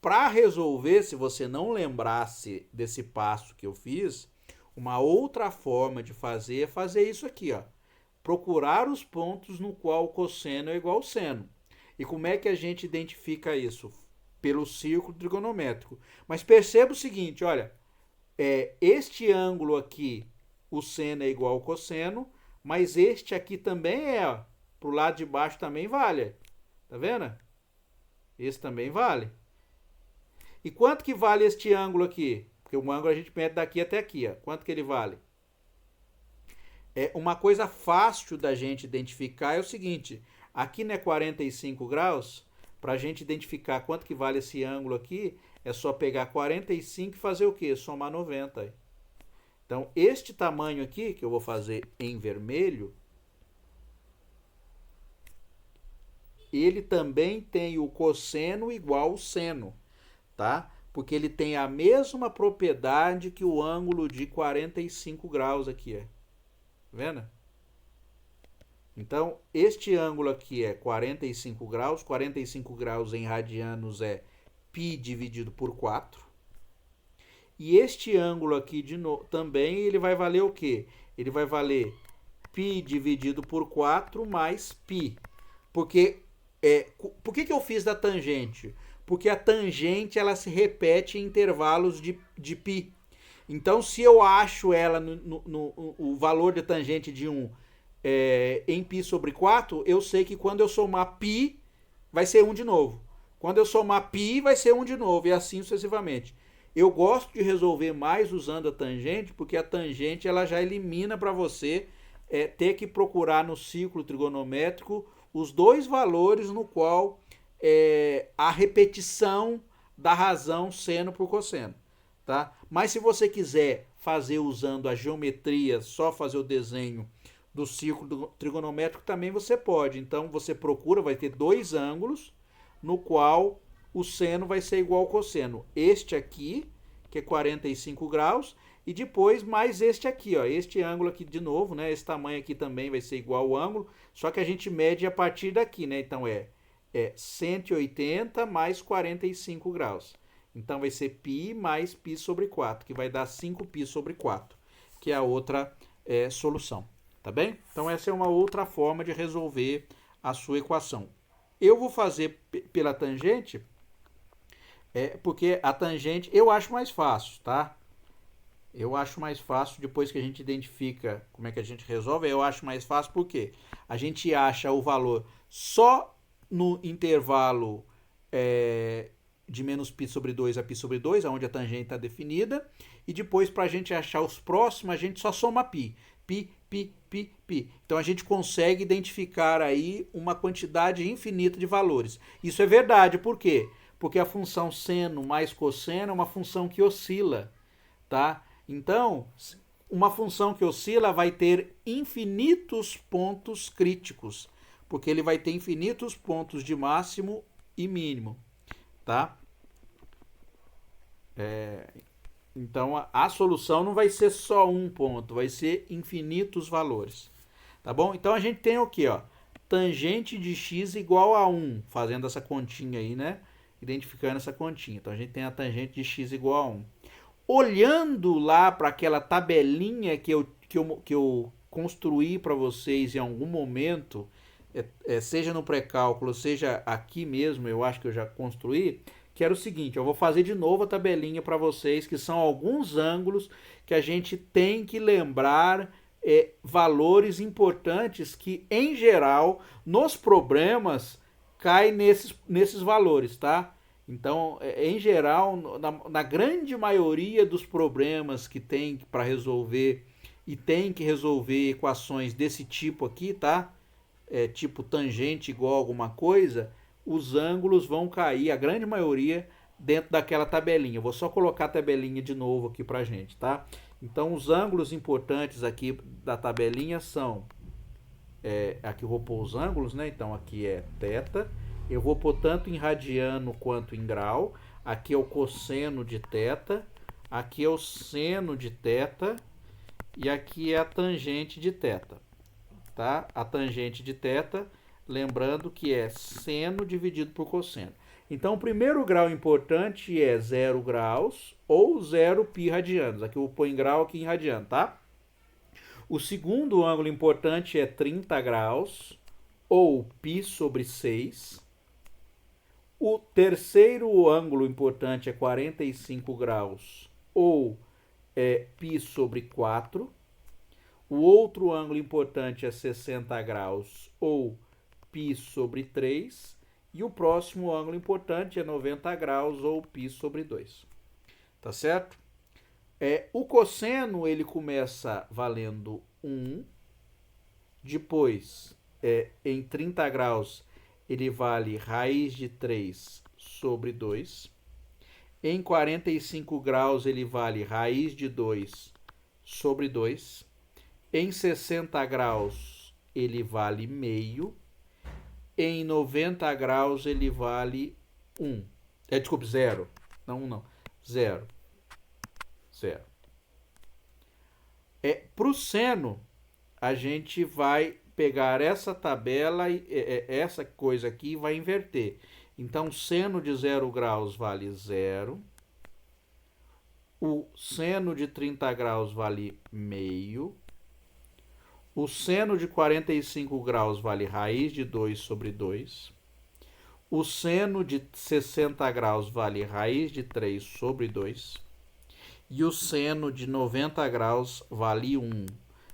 para resolver, se você não lembrasse desse passo que eu fiz, uma outra forma de fazer é fazer isso aqui, ó. Procurar os pontos no qual o cosseno é igual ao seno. E como é que a gente identifica isso? Pelo círculo trigonométrico. Mas perceba o seguinte, olha, este ângulo aqui, o seno é igual ao cosseno, mas este aqui também ó. Pro lado de baixo também vale. Tá vendo? Esse também vale. E quanto que vale este ângulo aqui? Porque o ângulo a gente mede daqui até aqui, ó. Quanto que ele vale? Uma coisa fácil da gente identificar é o seguinte, aqui não é 45 graus, para a gente identificar quanto que vale esse ângulo aqui, é só pegar 45 e fazer o quê? Somar 90. Então, este tamanho aqui, que eu vou fazer em vermelho, ele também tem o cosseno igual ao seno, tá? Porque ele tem a mesma propriedade que o ângulo de 45 graus aqui, Tá vendo? Então, este ângulo aqui é 45 graus em radianos é π dividido por 4. E este ângulo aqui também ele vai valer o quê? Ele vai valer π dividido por 4 mais π. Porque, por que eu fiz da tangente? Porque a tangente ela se repete em intervalos de π. Então, se eu acho ela o valor de tangente de 1 em π sobre 4, eu sei que quando eu somar π, vai ser 1 de novo. Quando eu somar π, vai ser 1 de novo, e assim sucessivamente. Eu gosto de resolver mais usando a tangente, porque a tangente ela já elimina para você ter que procurar no círculo trigonométrico os dois valores no qual a repetição da razão seno por cosseno. Tá? Mas se você quiser fazer usando a geometria, só fazer o desenho do círculo trigonométrico, também você pode. Então você procura, vai ter dois ângulos no qual o seno vai ser igual ao cosseno. Este aqui, que é 45 graus, e depois mais este aqui, ó, este ângulo aqui de novo, né? Esse tamanho aqui também vai ser igual ao ângulo, só que a gente mede a partir daqui, né? Então é 180 mais 45 graus. Então vai ser π mais π sobre 4, que vai dar 5π sobre 4, que é a outra solução. Tá bem? Então essa é uma outra forma de resolver a sua equação. Eu vou fazer pela tangente, porque a tangente eu acho mais fácil, tá? Eu acho mais fácil, depois que a gente identifica como é que a gente resolve, eu acho mais fácil porque a gente acha o valor só no intervalo de menos π sobre 2 a π sobre 2, onde a tangente está definida, e depois para a gente achar os próximos, a gente só soma π. π pi. Então a gente consegue identificar aí uma quantidade infinita de valores. Isso é verdade, por quê? Porque a função seno mais cosseno é uma função que oscila, tá? Então, uma função que oscila vai ter infinitos pontos críticos, porque ele vai ter infinitos pontos de máximo e mínimo, tá? Então a solução não vai ser só um ponto, vai ser infinitos valores, tá bom? Então a gente tem o que, ó? Tangente de x igual a 1, fazendo essa continha aí, né? Identificando essa continha. Então a gente tem a tangente de x igual a 1. Olhando lá para aquela tabelinha que eu construí para vocês em algum momento, seja no pré-cálculo, seja aqui mesmo, eu acho que eu já construí, que era o seguinte, eu vou fazer de novo a tabelinha para vocês, que são alguns ângulos que a gente tem que lembrar valores importantes que, em geral, nos problemas, caem nesses valores, tá? Então, em geral, na grande maioria dos problemas que tem para resolver e tem que resolver equações desse tipo aqui, tá? Tipo tangente igual a alguma coisa, os ângulos vão cair, a grande maioria, dentro daquela tabelinha. Eu vou só colocar a tabelinha de novo aqui pra gente, tá? Então, os ângulos importantes aqui da tabelinha são... aqui eu vou pôr os ângulos, né? Então, aqui é θ. Eu vou pôr tanto em radiano quanto em grau. Aqui é o cosseno de θ. Aqui é o seno de θ. E aqui é a tangente de θ. Tá? A tangente de θ, lembrando que é seno dividido por cosseno. Então, o primeiro grau importante é 0 graus ou 0 π radianos. Aqui eu vou pôr em grau, aqui em radiano, tá? O segundo ângulo importante é 30 graus ou π sobre 6. O terceiro ângulo importante é 45 graus ou π sobre 4. O outro ângulo importante é 60 graus ou π sobre 3. E o próximo ângulo importante é 90 graus ou π sobre 2. Tá certo? O cosseno ele começa valendo 1. Depois, em 30 graus, ele vale raiz de 3 sobre 2. Em 45 graus, ele vale raiz de 2 sobre 2. Em 60 graus, ele vale meio. Em 90 graus, ele vale 1. Desculpe, 0. Não, 1 não. 0. 0. Para o seno, a gente vai pegar essa tabela, essa coisa aqui, e vai inverter. Então, seno de 0 graus vale 0. O seno de 30 graus vale meio. O seno de 45 graus vale raiz de 2 sobre 2. O seno de 60 graus vale raiz de 3 sobre 2. E o seno de 90 graus vale 1.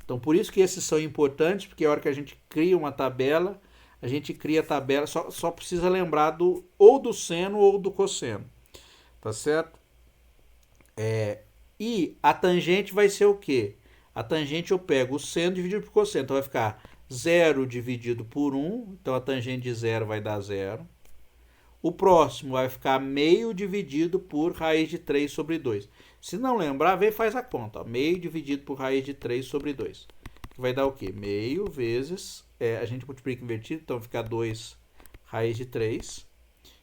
Então, por isso que esses são importantes, porque a hora que a gente cria uma tabela, a gente cria a tabela, só precisa lembrar ou do seno ou do cosseno. Tá certo? E a tangente vai ser o quê? A tangente eu pego o seno dividido por cosseno. Então vai ficar 0 dividido por 1. Então a tangente de 0 vai dar 0. O próximo vai ficar meio dividido por raiz de 3 sobre 2. Se não lembrar, vem e faz a conta. Ó. Meio dividido por raiz de 3 sobre 2. Vai dar o quê? Meio vezes... a gente multiplica invertido, então fica 2 raiz de 3.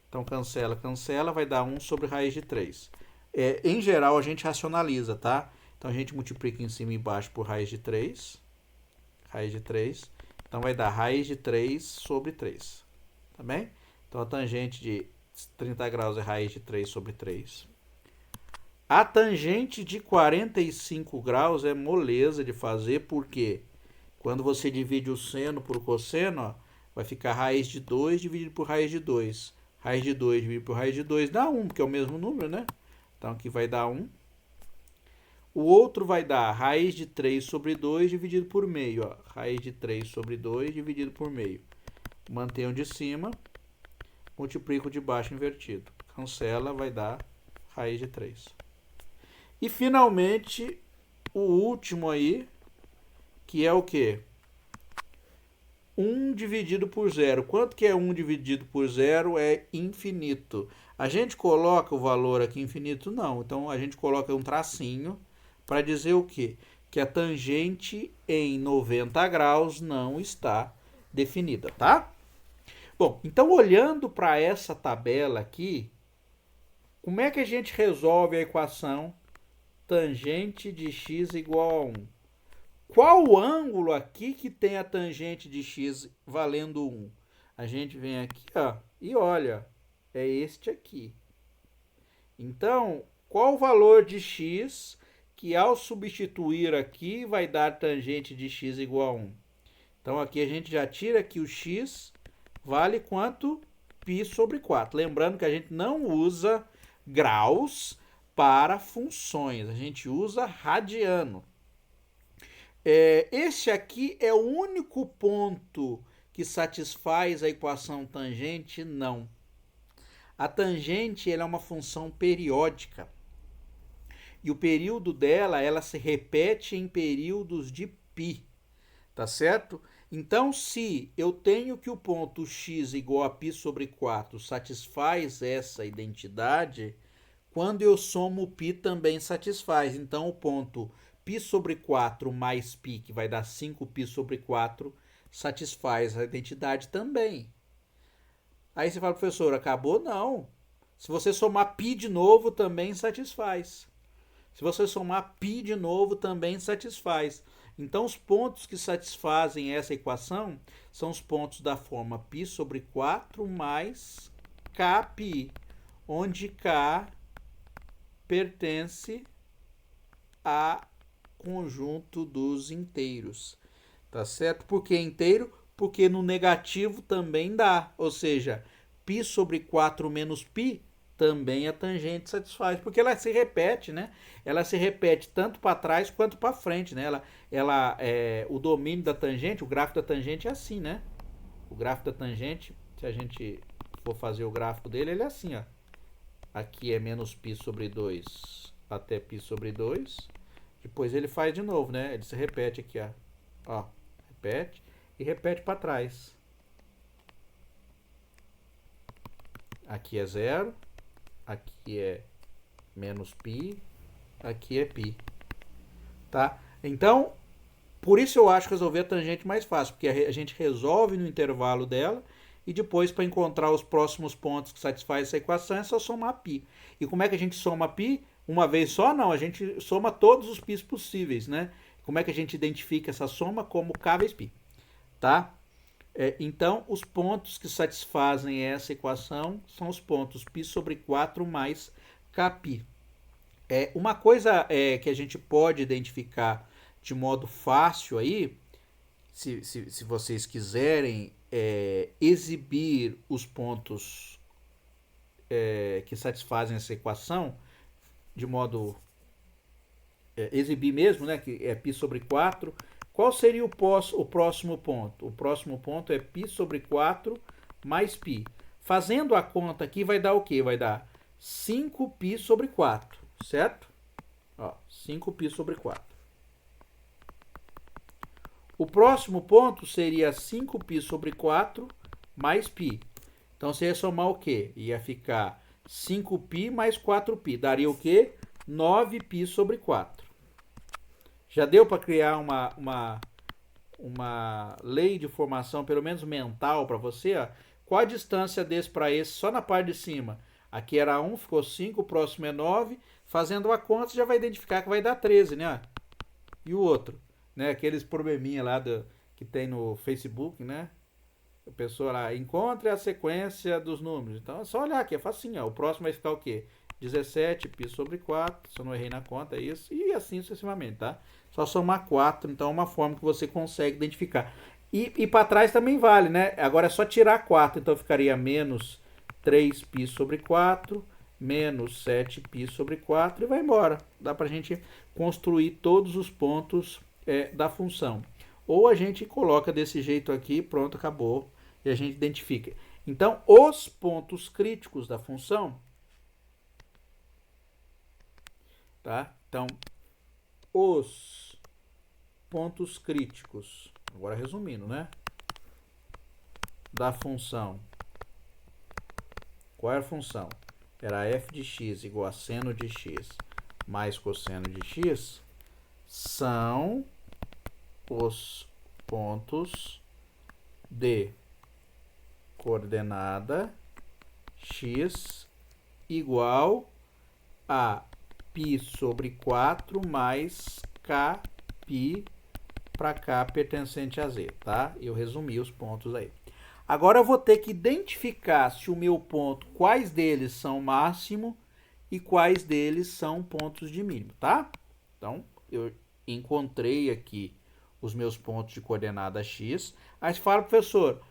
Então cancela, cancela, vai dar 1 sobre raiz de 3. Em geral, a gente racionaliza, tá? Então a gente multiplica em cima e embaixo por raiz de 3. Raiz de 3. Então vai dar raiz de 3 sobre 3. Tá bem? Então a tangente de 30 graus é raiz de 3 sobre 3. A tangente de 45 graus é moleza de fazer, porque quando você divide o seno por cosseno, ó, vai ficar raiz de 2 dividido por raiz de 2. Raiz de 2 dividido por raiz de 2 dá 1, porque é o mesmo número, né? Então aqui vai dar 1. O outro vai dar raiz de 3 sobre 2 dividido por meio. Ó. Raiz de 3 sobre 2 dividido por meio. Mantenho de cima, multiplico de baixo invertido. Cancela, vai dar raiz de 3. E finalmente, o último aí, que é o quê? 1 dividido por zero. Quanto que é 1 dividido por zero? É infinito. A gente coloca o valor aqui infinito? Não. Então, a gente coloca um tracinho para dizer o quê? Que a tangente em 90 graus não está definida, tá? Bom, então olhando para essa tabela aqui, como é que a gente resolve a equação tangente de x igual a 1? Qual o ângulo aqui que tem a tangente de x valendo 1? A gente vem aqui, ó, e olha, é este aqui. Então, qual o valor de x que ao substituir aqui vai dar tangente de x igual a 1? Então, aqui a gente já tira que o x vale quanto? Π sobre 4. Lembrando que a gente não usa graus para funções, a gente usa radiano. Este aqui é o único ponto que satisfaz a equação tangente? Não. A tangente ela é uma função periódica. E o período dela, ela se repete em períodos de π. Tá certo? Então, se eu tenho que o ponto x igual a π sobre 4 satisfaz essa identidade, quando eu somo π também satisfaz. Então, o ponto π sobre 4 mais π, que vai dar 5π sobre 4, satisfaz a identidade também. Aí você fala, professor, acabou? Não. Se você somar π de novo, também satisfaz. Se você somar π de novo, também satisfaz. Então, os pontos que satisfazem essa equação são os pontos da forma π sobre 4 mais kπ, onde k pertence a conjunto dos inteiros. Tá certo? Por que inteiro? Porque no negativo também dá. Ou seja, π sobre 4 menos π também a tangente satisfaz, porque ela se repete, né? Ela se repete tanto para trás quanto para frente, né? O domínio da tangente, o gráfico da tangente é assim, né? O gráfico da tangente, se a gente for fazer o gráfico dele, ele é assim, ó. Aqui é menos π sobre 2 até π sobre 2. Depois ele faz de novo, né? Ele se repete aqui, ó. Ó, repete e repete para trás. Aqui é 0. Aqui é menos π, aqui é π, tá? Então, por isso eu acho resolver a tangente mais fácil, porque a gente resolve no intervalo dela e depois para encontrar os próximos pontos que satisfazem essa equação é só somar π. E como é que a gente soma π? Uma vez só? Não, a gente soma todos os π's possíveis, né? Como é que a gente identifica essa soma? Como k vezes π, tá? Então, os pontos que satisfazem essa equação são os pontos π sobre 4 mais kπ. Uma coisa que a gente pode identificar de modo fácil aí, se vocês quiserem exibir os pontos que satisfazem essa equação, de modo exibir mesmo, né, que é π sobre 4. Qual seria o próximo ponto? O próximo ponto é π sobre 4 mais π. Fazendo a conta aqui vai dar o quê? Vai dar 5π sobre 4, certo? Ó, 5π sobre 4. O próximo ponto seria 5π sobre 4 mais π. Então, você ia somar o quê? Ia ficar 5π mais 4π. Daria o quê? 9π sobre 4. Já deu para criar uma lei de formação, pelo menos mental, para você? Ó. Qual a distância desse para esse? Só na parte de cima. Aqui era 1, ficou 5, o próximo é 9. Fazendo a conta, você já vai identificar que vai dar 13, né? E o outro? Né? Aqueles probleminha lá que tem no Facebook, né? A pessoa lá, encontre a sequência dos números. Então, é só olhar aqui, é facinho. Ó. O próximo vai ficar o quê? 17π sobre 4, se eu não errei na conta, é isso. E assim sucessivamente, tá? Só somar 4, então é uma forma que você consegue identificar. E para trás também vale, né? Agora é só tirar 4, então ficaria menos 3π sobre 4, menos 7π sobre 4 e vai embora. Dá para a gente construir todos os pontos da função. Ou a gente coloca desse jeito aqui, pronto, acabou, e a gente identifica. Então, os pontos críticos da função, tá? Então, os pontos críticos. Agora resumindo, né? Da função. Qual é a função? Era f de x igual a seno de x mais cosseno de x, são os pontos de coordenada x igual a π sobre 4 mais k π para k pertencente a z, tá? Eu resumi os pontos aí. Agora eu vou ter que identificar se o meu ponto, quais deles são máximo e quais deles são pontos de mínimo, tá? Então, eu encontrei aqui os meus pontos de coordenada x. Aí você fala, professor,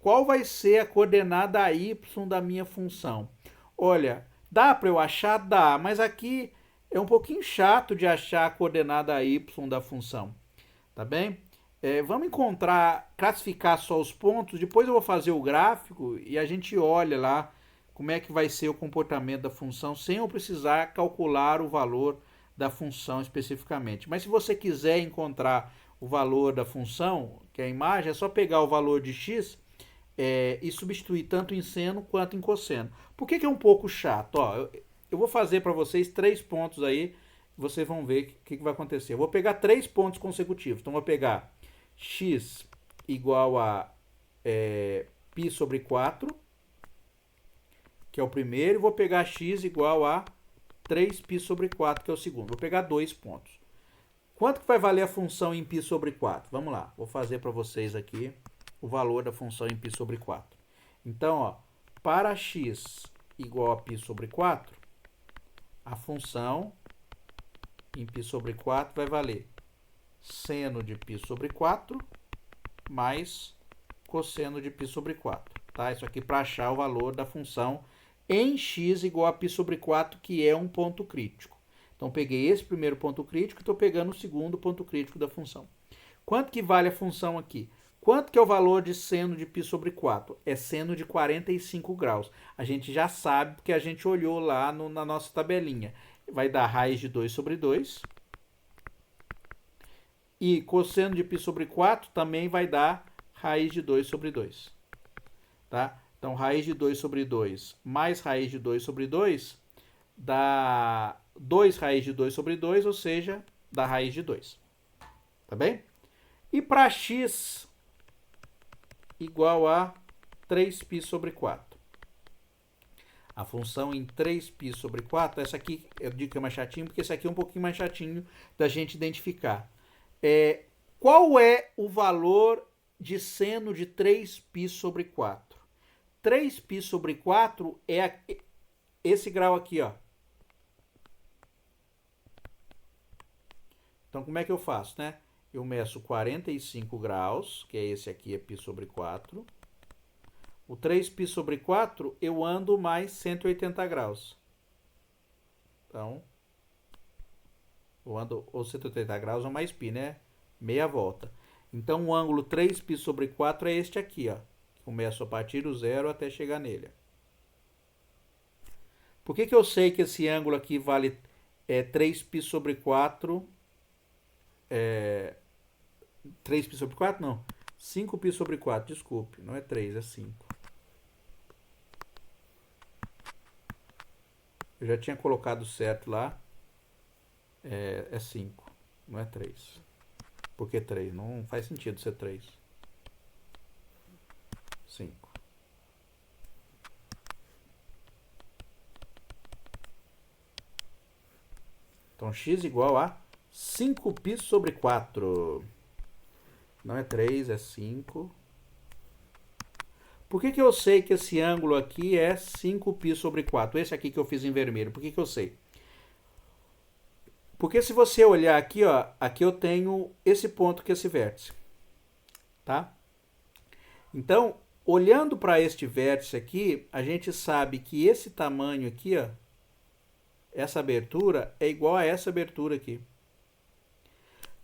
qual vai ser a coordenada y da minha função? Olha, dá para eu achar? Dá, mas aqui é um pouquinho chato de achar a coordenada y da função, tá bem? Vamos classificar só os pontos, depois eu vou fazer o gráfico e a gente olha lá como é que vai ser o comportamento da função sem eu precisar calcular o valor da função especificamente. Mas se você quiser encontrar o valor da função, que é a imagem, é só pegar o valor de x e substituir tanto em seno quanto em cosseno. Por que é um pouco chato? Ó, eu vou fazer para vocês 3 pontos aí, vocês vão ver o que vai acontecer. Eu vou pegar 3 pontos consecutivos. Então, eu vou pegar x igual a π sobre 4, que é o primeiro, e vou pegar x igual a 3π sobre 4, que é o segundo. Vou pegar 2 pontos. Quanto que vai valer a função em π sobre 4? Vamos lá, vou fazer para vocês aqui o valor da função em π sobre 4. Então, ó, para x igual a π sobre 4, a função em π sobre 4 vai valer seno de π sobre 4 mais cosseno de π sobre 4. Tá? Isso aqui para achar o valor da função em x igual a π sobre 4, que é um ponto crítico. Então, peguei esse primeiro ponto crítico e estou pegando o segundo ponto crítico da função. Quanto que vale a função aqui? Quanto que é o valor de seno de π sobre 4? É seno de 45 graus. A gente já sabe, porque a gente olhou lá na nossa tabelinha. Vai dar raiz de 2 sobre 2. E cosseno de π sobre 4 também vai dar raiz de 2 sobre 2. Tá? Então, raiz de 2 sobre 2 mais raiz de 2 sobre 2 dá 2 raiz de 2 sobre 2, ou seja, dá raiz de 2. Tá bem? E para x igual a 3π sobre 4. A função em 3π sobre 4, essa aqui eu digo que é mais chatinho, porque esse aqui é um pouquinho mais chatinho da gente identificar. Qual é o valor de seno de 3π sobre 4? 3π sobre 4 é esse grau aqui, ó. Então, como é que eu faço, né? Eu meço 45 graus, que é esse aqui, é π sobre 4. O 3π sobre 4, eu ando mais 180 graus. Então, eu ando ou 180 graus ou mais π, né? Meia volta. Então, o ângulo 3π sobre 4 é este aqui, ó. Começo a partir do zero até chegar nele. Por que eu sei que esse ângulo aqui vale 3π sobre 4? 3π sobre 4? Não. 5π sobre 4, desculpe. Não é 3, é 5. Eu já tinha colocado certo lá. É 5, não é 3. Por que 3? Não faz sentido ser 3. 5. Então, x igual a 5π sobre 4. Não é 3, é 5. Por que eu sei que esse ângulo aqui é 5π sobre 4? Esse aqui que eu fiz em vermelho. Por que eu sei? Porque se você olhar aqui, ó, aqui eu tenho esse ponto que é esse vértice. Tá? Então, olhando para este vértice aqui, a gente sabe que esse tamanho aqui, ó, essa abertura é igual a essa abertura aqui.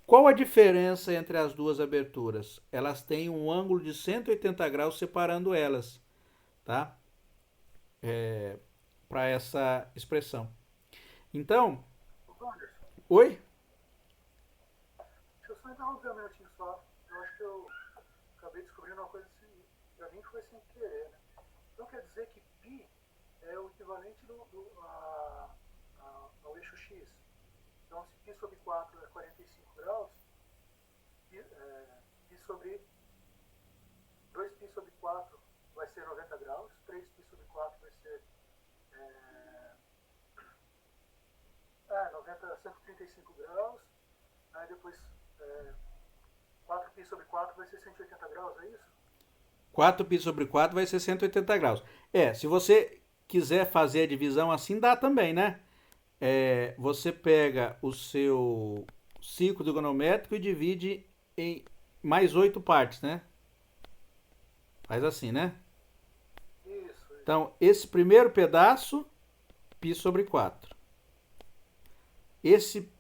Qual a diferença entre as duas aberturas? Elas têm um ângulo de 180 graus separando elas, tá? Para essa expressão. Então, oi? só interromper um minutinho só. Eu acho que eu acabei descobrindo uma coisa assim, pra mim foi sem querer, né? Então quer dizer que π é o equivalente ao eixo x. Então se π sobre 4 é 45 graus, π sobre 2π sobre 4 vai ser 90 graus, 3π sobre 4 vai ser 135 graus, aí depois 4π sobre 4 vai ser 180 graus, é isso? 4π sobre 4 vai ser 180 graus. Se você quiser fazer a divisão assim, dá também, né? Você pega o seu ciclo trigonométrico e divide em mais 8 partes, né? Faz assim, né? Isso. Então, esse primeiro pedaço, π sobre 4. Esse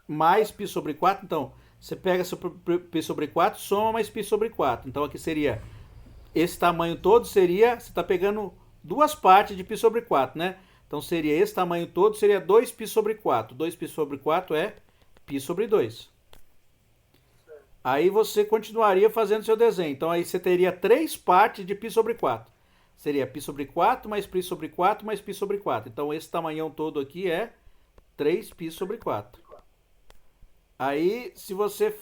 mais π sobre 4, então, você pega seu π sobre 4, soma mais π sobre 4. Então, aqui seria, esse tamanho todo seria, você está pegando duas partes de π sobre 4, né? Então, seria esse tamanho todo, seria 2π sobre 4. 2π sobre 4 é π sobre 2. Aí você continuaria fazendo seu desenho. Então, aí você teria três partes de π sobre 4. Seria π sobre 4 mais π sobre 4 mais π sobre 4. Então, esse tamanhão todo aqui é 3π sobre 4. Aí, se você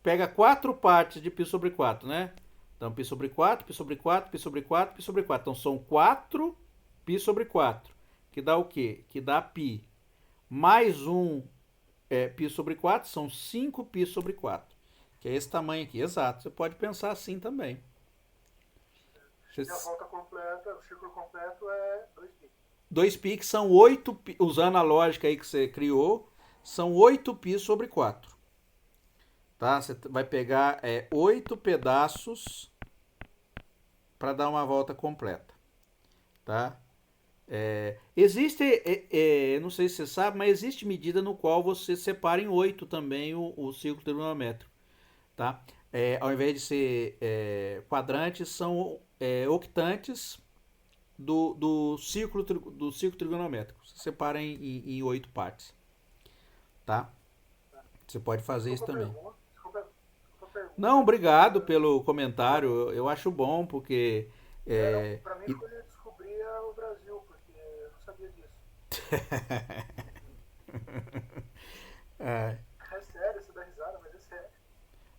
pega quatro partes de π sobre 4, né? Então, π sobre 4, π sobre 4, π sobre 4, π sobre 4. Então, são 4 π sobre 4. Que dá o quê? Que dá π. Mais um π sobre 4, são 5 π sobre 4. Que é esse tamanho aqui. Exato. Você pode pensar assim também. E a volta completa, o círculo completo é 2π. 2π, que são 8π, usando a lógica aí que você criou, são 8π sobre 4. Tá? Você vai pegar 8 pedaços para dar uma volta completa. Tá? Existe, não sei se você sabe, mas existe medida no qual você separa em 8 também o círculo trigonométrico. Tá? Ao invés de ser quadrantes, são octantes do círculo trigonométrico. Você separa em 8 partes. Tá? Você pode fazer isso também. Desculpa pergunta. Não, obrigado pelo comentário. Eu acho bom, porque... Para mim foi descobrir o Brasil, porque eu não sabia disso. É sério, você dá risada, mas é sério.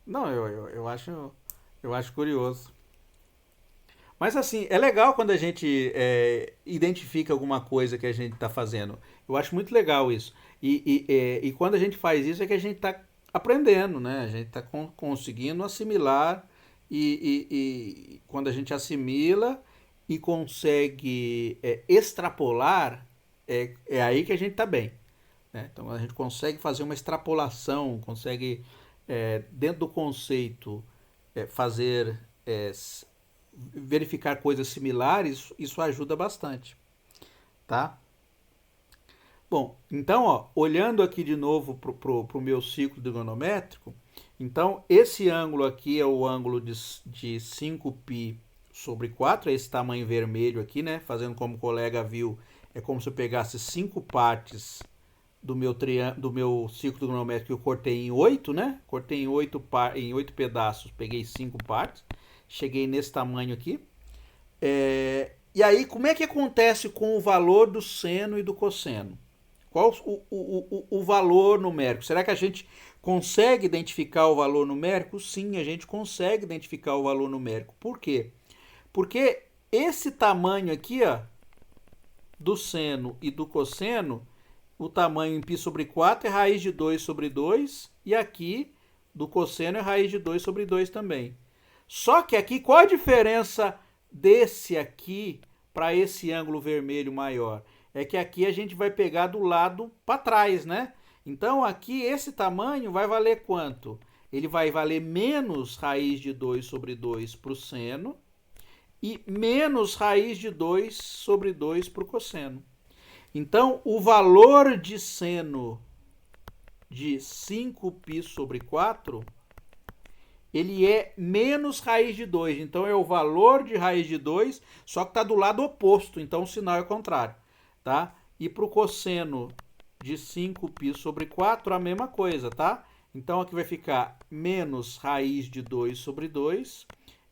Não, eu acho curioso. Mas assim, é legal quando a gente identifica alguma coisa que a gente está fazendo. Eu acho muito legal isso. E quando a gente faz isso é que a gente está aprendendo, né? A gente está conseguindo assimilar e quando a gente assimila e consegue extrapolar, é aí que a gente está bem. Né? Então a gente consegue fazer uma extrapolação, consegue, dentro do conceito, fazer... verificar coisas similares, isso ajuda bastante, tá? Bom, então, olhando aqui de novo pro meu ciclo trigonométrico, então esse ângulo aqui é o ângulo de 5π sobre 4, é esse tamanho vermelho aqui, né? Fazendo como o colega viu, é como se eu pegasse 5 partes do meu ciclo trigonométrico que eu cortei em 8, né? Cortei em 8 pedaços, peguei 5 partes. Cheguei nesse tamanho aqui. E aí, como é que acontece com o valor do seno e do cosseno? Qual o valor numérico? Será que a gente consegue identificar o valor numérico? Sim, a gente consegue identificar o valor numérico. Por quê? Porque esse tamanho aqui, ó, do seno e do cosseno, o tamanho em π sobre 4 é raiz de 2 sobre 2, e aqui do cosseno é raiz de 2 sobre 2 também. Só que aqui, qual a diferença desse aqui para esse ângulo vermelho maior? É que aqui a gente vai pegar do lado para trás, né? Então, aqui, esse tamanho vai valer quanto? Ele vai valer menos raiz de 2 sobre 2 para o seno e menos raiz de 2 sobre 2 para o cosseno. Então, o valor de seno de 5π sobre 4... ele é menos raiz de 2. Então, é o valor de raiz de 2, só que está do lado oposto. Então, o sinal é contrário. Tá? E para o cosseno de 5π sobre 4, a mesma coisa. Tá? Então aqui vai ficar menos raiz de 2 sobre 2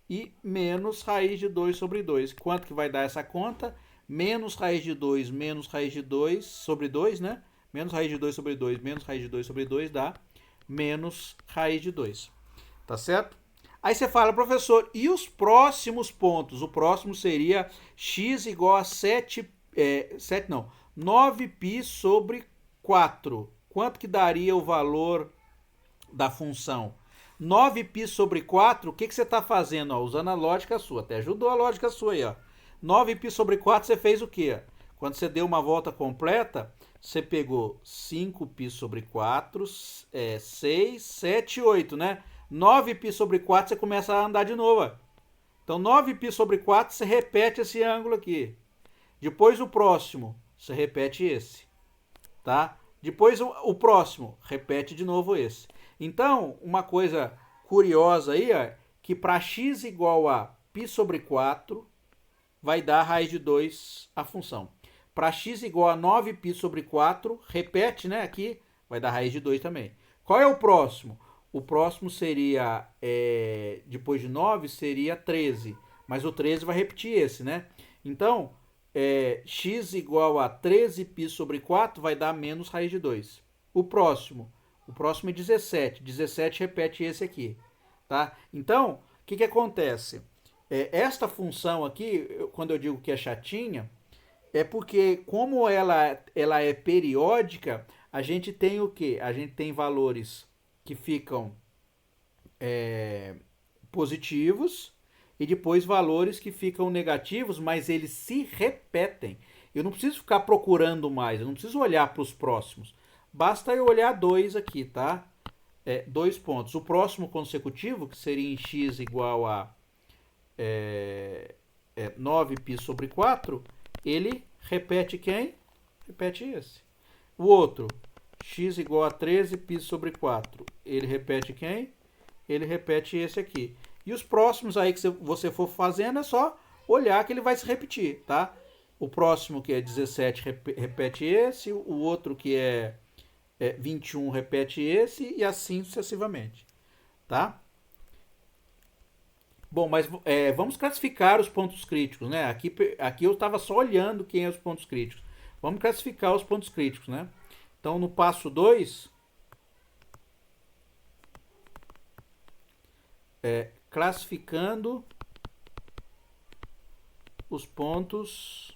e menos raiz de 2 sobre 2. Quanto que vai dar essa conta? Menos raiz de 2 menos raiz de 2 sobre 2, né? Menos raiz de 2 sobre 2 menos raiz de 2 sobre 2 dá menos raiz de 2. Tá certo? Aí você fala, professor, e os próximos pontos? O próximo seria x igual a 9π sobre 4. Quanto que daria o valor da função? 9π sobre 4, o que você está fazendo? Ó, usando a lógica sua, até ajudou a lógica sua aí. Ó. 9π sobre 4, você fez o quê? Quando você deu uma volta completa, você pegou 5π sobre 4, 6, 7, 8, né? 9π sobre 4, você começa a andar de novo. Ó. Então, 9π sobre 4, você repete esse ângulo aqui. Depois, o próximo, você repete esse. Tá? Depois, o próximo, repete de novo esse. Então, uma coisa curiosa aí, ó, que para x igual a π sobre 4, vai dar raiz de 2 a função. Para x igual a 9π sobre 4, repete, né, aqui, vai dar raiz de 2 também. Qual é o próximo? O próximo seria, depois de 9, seria 13. Mas o 13 vai repetir esse, né? Então, x igual a 13π sobre 4 vai dar menos raiz de 2. O próximo é 17. 17 repete esse aqui. Tá? Então, o que acontece? Esta função aqui, quando eu digo que é chatinha, é porque, como ela é periódica, a gente tem o quê? A gente tem valores que ficam positivos e depois valores que ficam negativos, mas eles se repetem. Eu não preciso ficar procurando mais, eu não preciso olhar para os próximos. Basta eu olhar 2 aqui, tá? 2 pontos. O próximo consecutivo, que seria em x igual a 9π sobre 4, ele repete quem? Repete esse. O outro, x igual a 13π sobre 4, ele repete quem? Ele repete esse aqui. E os próximos aí que você for fazendo é só olhar que ele vai se repetir, tá? O próximo que é 17 repete esse, o outro que é 21 repete esse e assim sucessivamente, tá? Bom, mas vamos classificar os pontos críticos, né? Aqui eu estava só olhando quem é os pontos críticos. Vamos classificar os pontos críticos, né? Então, no passo 2, classificando os pontos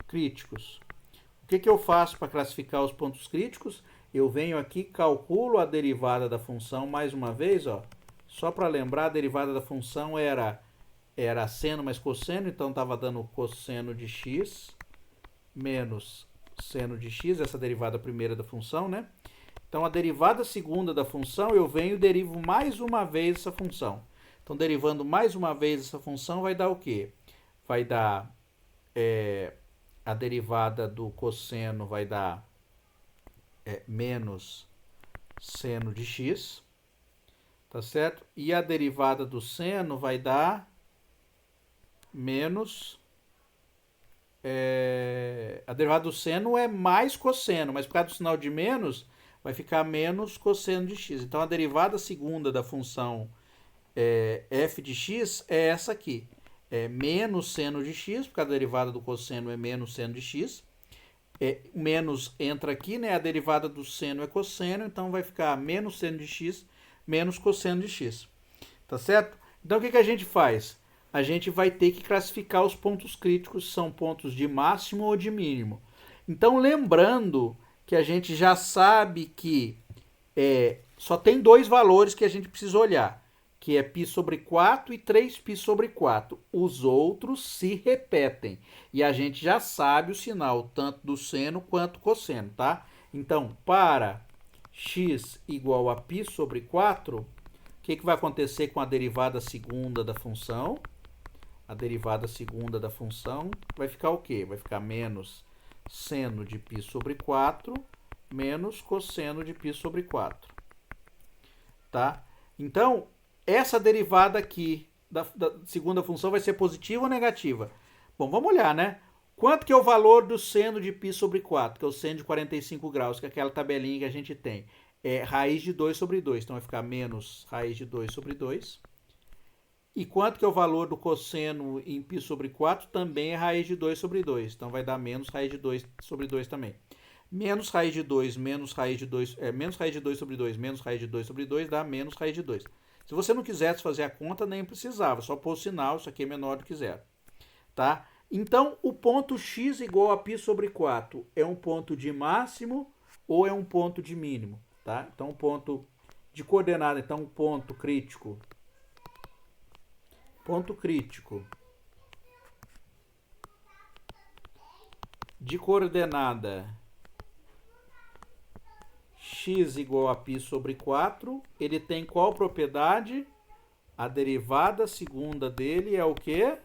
críticos. O que eu faço para classificar os pontos críticos? Eu venho aqui, calculo a derivada da função mais uma vez, ó. Só para lembrar, a derivada da função era seno mais cosseno, então estava dando cosseno de x menos seno de x, essa derivada primeira da função, né? Então, a derivada segunda da função, eu venho e derivo mais uma vez essa função. Então, derivando mais uma vez essa função, vai dar o quê? Vai dar a derivada do cosseno vai dar menos seno de x, tá certo? E a derivada do seno vai dar menos... a derivada do seno é mais cosseno, mas por causa do sinal de menos, vai ficar menos cosseno de x. Então, a derivada segunda da função f de x é essa aqui. Menos seno de x, porque a derivada do cosseno é menos seno de x. Menos entra aqui, né? A derivada do seno é cosseno, então vai ficar menos seno de x, menos cosseno de x. Tá certo? Então, o que a gente faz? A gente vai ter que classificar os pontos críticos, são pontos de máximo ou de mínimo. Então, lembrando que a gente já sabe que só tem 2 valores que a gente precisa olhar, que é π sobre 4 e 3π sobre 4. Os outros se repetem. E a gente já sabe o sinal, tanto do seno quanto cosseno, tá? Então, para x igual a π sobre 4, o que vai acontecer com a derivada segunda da função? A derivada segunda da função vai ficar o quê? Vai ficar menos seno de π sobre 4 menos cosseno de π sobre 4. Tá? Então, essa derivada aqui da segunda função vai ser positiva ou negativa? Bom, vamos olhar, né? Quanto que é o valor do seno de π sobre 4, que é o seno de 45 graus, que é aquela tabelinha que a gente tem? é raiz de 2 sobre 2. Então vai ficar menos raiz de 2 sobre 2. E quanto que é o valor do cosseno em π sobre 4? Também é raiz de 2 sobre 2. Então vai dar menos raiz de 2 sobre 2 também. Menos raiz de 2, menos raiz de 2, menos raiz de 2 sobre 2, menos raiz de 2 sobre 2 dá menos raiz de 2. Se você não quisesse fazer a conta, nem precisava. Só pôr o sinal, isso aqui é menor do que zero. Tá? Então, o ponto x igual a π sobre 4 é um ponto de máximo ou é um ponto de mínimo? Tá? Então, ponto de coordenada, então, ponto crítico de coordenada x igual a π sobre 4, ele tem qual propriedade? A derivada segunda dele é o quê?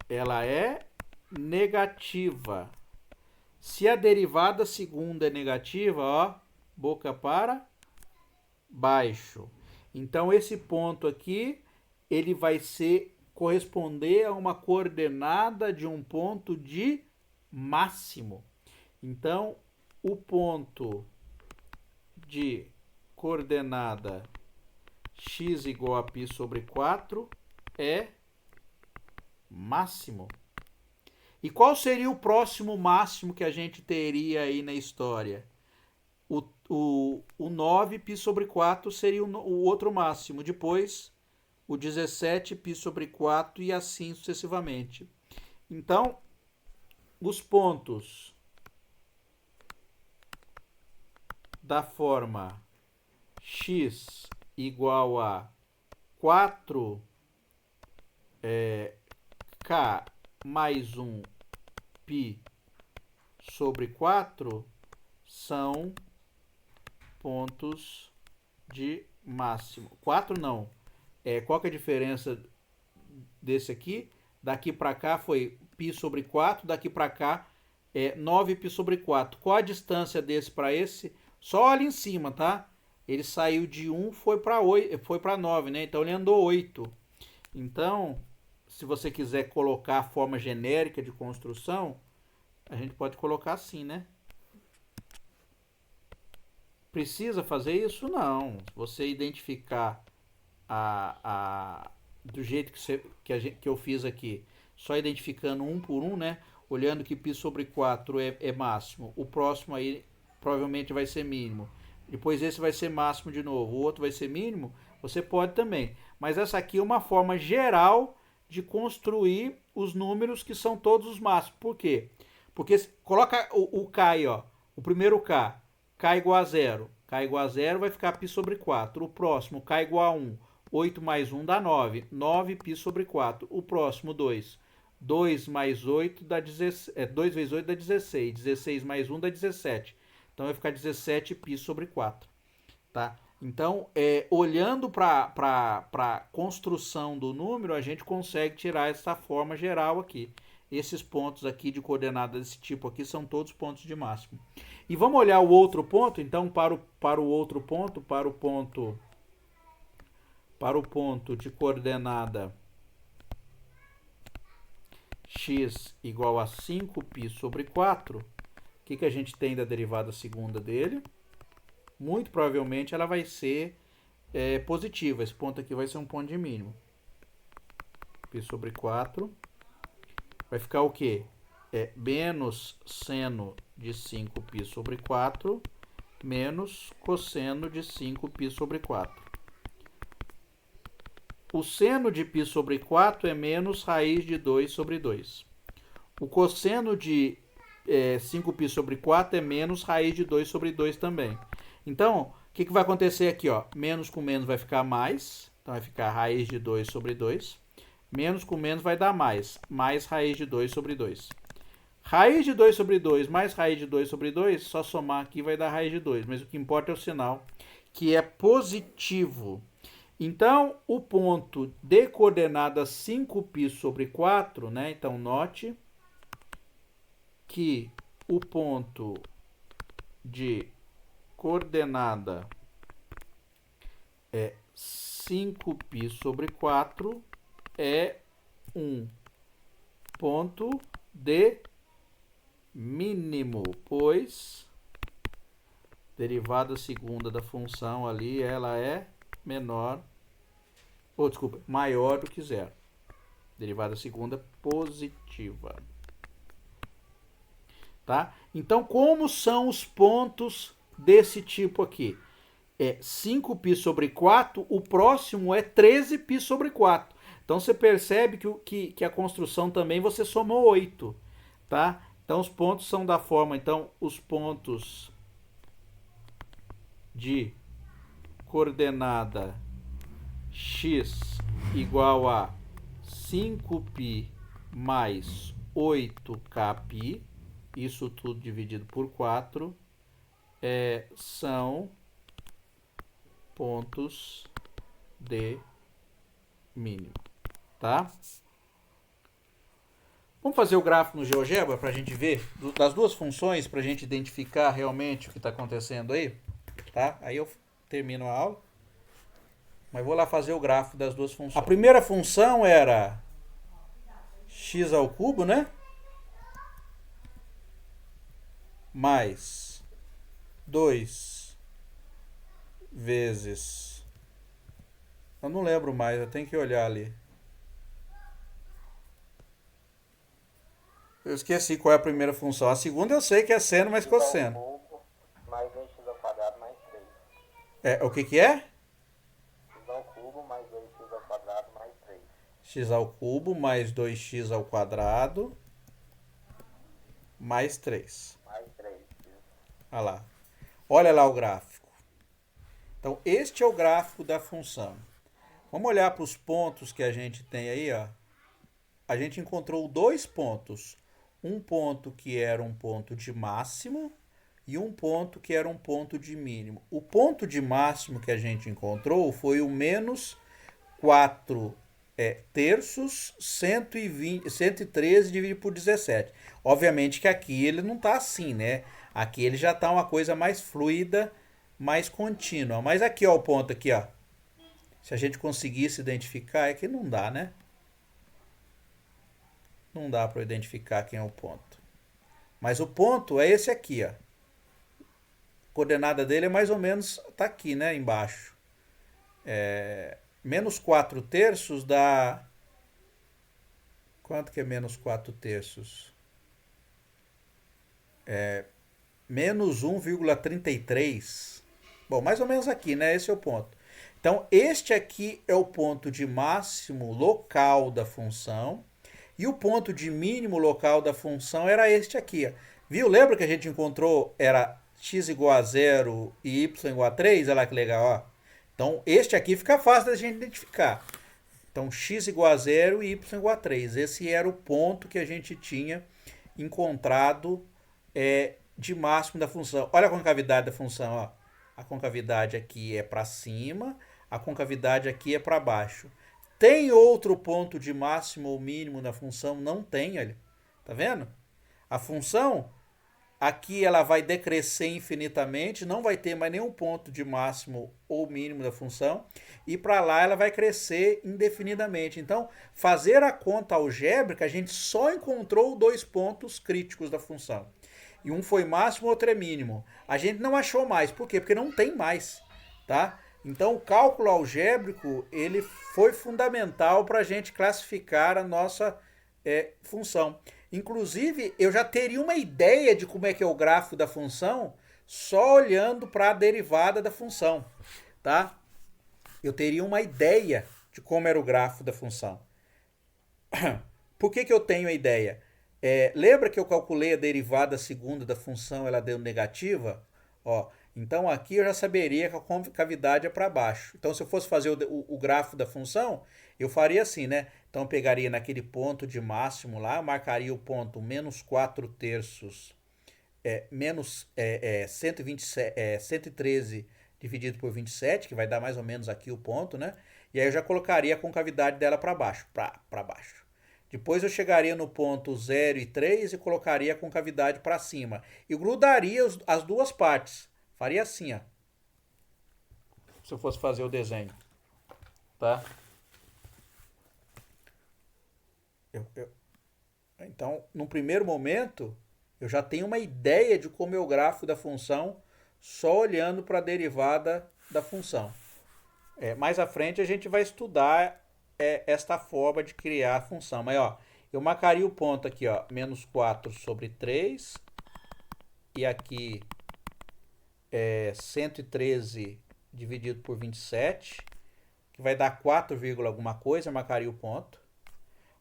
Ela é negativa. Se a derivada segunda é negativa, ó, boca para baixo. Então, esse ponto aqui, ele vai corresponder a uma coordenada de um ponto de máximo. Então, o ponto de coordenada x igual a π sobre 4 é máximo. E qual seria o próximo máximo que a gente teria aí na história? O 9π sobre 4 seria o outro máximo. Depois, o 17π sobre 4 e assim sucessivamente. Então, os pontos da forma x igual a 4 k mais 1 π sobre 4 são pontos de máximo. 4 não. Qual que é a diferença desse aqui? Daqui para cá foi π sobre 4, daqui para cá é 9π sobre 4. Qual a distância desse para esse? Só olha em cima, tá? Ele saiu de 1, foi para 9, né? Então ele andou 8. Então, se você quiser colocar a forma genérica de construção, a gente pode colocar assim, né? Precisa fazer isso? Não. Se você identificar do jeito que eu fiz aqui, só identificando um por um, né? Olhando que π sobre 4 é máximo. O próximo aí provavelmente vai ser mínimo. Depois esse vai ser máximo de novo. O outro vai ser mínimo. Você pode também. Mas essa aqui é uma forma geral de construir os números que são todos os máximos. Por quê? Porque coloca o K aí, ó. O primeiro K. K igual a 0. K igual a 0 vai ficar π sobre 4. O próximo, K igual a 1. 8 mais 1 dá 9. 9π sobre 4. O próximo, 2. 2 mais 8 dá 16. 2 vezes 8 dá 16. 16 mais 1 dá 17. Então vai ficar 17π sobre 4. Tá? Então, olhando para a construção do número, a gente consegue tirar essa forma geral aqui. Esses pontos aqui de coordenada desse tipo aqui são todos pontos de máximo. E vamos olhar o outro ponto, então, para o outro ponto, para o ponto de coordenada x igual a 5π sobre 4, o que a gente tem da derivada segunda dele? Muito provavelmente ela vai ser positiva. Esse ponto aqui vai ser um ponto de mínimo. π sobre 4 vai ficar o quê? Menos seno de 5π sobre 4 menos cosseno de 5π sobre 4. O seno de π sobre 4 é menos raiz de 2 sobre 2. O cosseno de 5π sobre 4 é menos raiz de 2 sobre 2 também. Então, o que vai acontecer aqui? Ó? Menos com menos vai ficar mais. Então, vai ficar raiz de 2 sobre 2. Menos com menos vai dar mais. Mais raiz de 2 sobre 2. Raiz de 2 sobre 2 mais raiz de 2 sobre 2, só somar aqui vai dar raiz de 2. Mas o que importa é o sinal, que é positivo. Então, o ponto de coordenada 5π sobre 4, né? Então, note que o ponto de coordenada 5π sobre 4 é um ponto de mínimo, pois derivada segunda da função ali, ela é maior do que zero. Derivada segunda positiva. Tá? Então, como são os pontos desse tipo aqui? É 5π sobre 4, o próximo é 13π sobre 4. Então, você percebe que a construção também você somou 8. Tá? Então, os pontos são da forma, então, os pontos de coordenada x igual a 5π mais 8kπ, isso tudo dividido por 4, são pontos de mínimo, tá? Vamos fazer o gráfico no GeoGebra para a gente ver das duas funções, para a gente identificar realmente o que está acontecendo aí, tá? Aí eu termino a aula, mas vou lá fazer o gráfico das duas funções. A primeira função era x ao cubo, né? Mais 2 vezes... Eu não lembro mais, eu tenho que olhar ali. Eu esqueci qual é a primeira função. A segunda eu sei que é seno mais cosseno. Mais 2x ao quadrado mais 3. O que é? X ao cubo mais 2x ao quadrado mais 3. X ao cubo mais 2x ao quadrado mais 3. Mais 3. Olha lá. Olha lá o gráfico. Então, este é o gráfico da função. Vamos olhar para os pontos que a gente tem aí, ó. A gente encontrou dois pontos. Um ponto que era um ponto de máximo e um ponto que era um ponto de mínimo. O ponto de máximo que a gente encontrou foi o menos 4 terços 113 dividido por 17. Obviamente que aqui ele não está assim, né? Aqui ele já está uma coisa mais fluida, mais contínua. Mas aqui, ó, o ponto aqui, ó. Se a gente conseguisse identificar, é que não dá, né? Não dá para identificar quem é o ponto. Mas o ponto é esse aqui, ó. A coordenada dele é mais ou menos, tá aqui, né, embaixo. Menos 4 terços dá... Quanto que é menos 4 terços? Menos 1,33. Bom, mais ou menos aqui, né? Esse é o ponto. Então, este aqui é o ponto de máximo local da função. E o ponto de mínimo local da função era este aqui. Ó. Viu? Lembra que a gente encontrou, era x igual a 0 e y igual a 3? Olha lá que legal. Ó. Então, este aqui fica fácil da gente identificar. Então, x igual a 0 e y igual a 3. Esse era o ponto que a gente tinha encontrado de máximo da função. Olha a concavidade da função. Ó. A concavidade aqui é para cima, a concavidade aqui é para baixo. Tem outro ponto de máximo ou mínimo na função? Não tem, olha. Tá vendo? A função, aqui ela vai decrescer infinitamente, não vai ter mais nenhum ponto de máximo ou mínimo da função. E para lá ela vai crescer indefinidamente. Então, fazer a conta algébrica, a gente só encontrou dois pontos críticos da função. E um foi máximo, outro é mínimo. A gente não achou mais. Por quê? Porque não tem mais, tá? Então, o cálculo algébrico, ele foi fundamental para a gente classificar a nossa função. Inclusive, eu já teria uma ideia de como é que é o gráfico da função só olhando para a derivada da função, tá? Eu teria uma ideia de como era o gráfico da função. Por que eu tenho a ideia? Lembra que eu calculei a derivada segunda da função, ela deu negativa? Ó, então aqui eu já saberia que a concavidade é para baixo. Então se eu fosse fazer o gráfico da função, eu faria assim, né? Então eu pegaria naquele ponto de máximo lá, marcaria o ponto menos 4 terços, menos 113 dividido por 27, que vai dar mais ou menos aqui o ponto, né? E aí eu já colocaria a concavidade dela para baixo, para baixo. Depois eu chegaria no ponto 0 e 3 e colocaria a concavidade para cima. E grudaria as duas partes. Faria assim, ó. Se eu fosse fazer o desenho. Tá? Então, no primeiro momento, eu já tenho uma ideia de como é o gráfico da função só olhando para a derivada da função. Mais à frente a gente vai estudar esta forma de criar a função. Mas ó, eu marcaria o ponto aqui, ó, menos 4 sobre 3. E aqui 113 dividido por 27, que vai dar 4, alguma coisa, marcaria o ponto.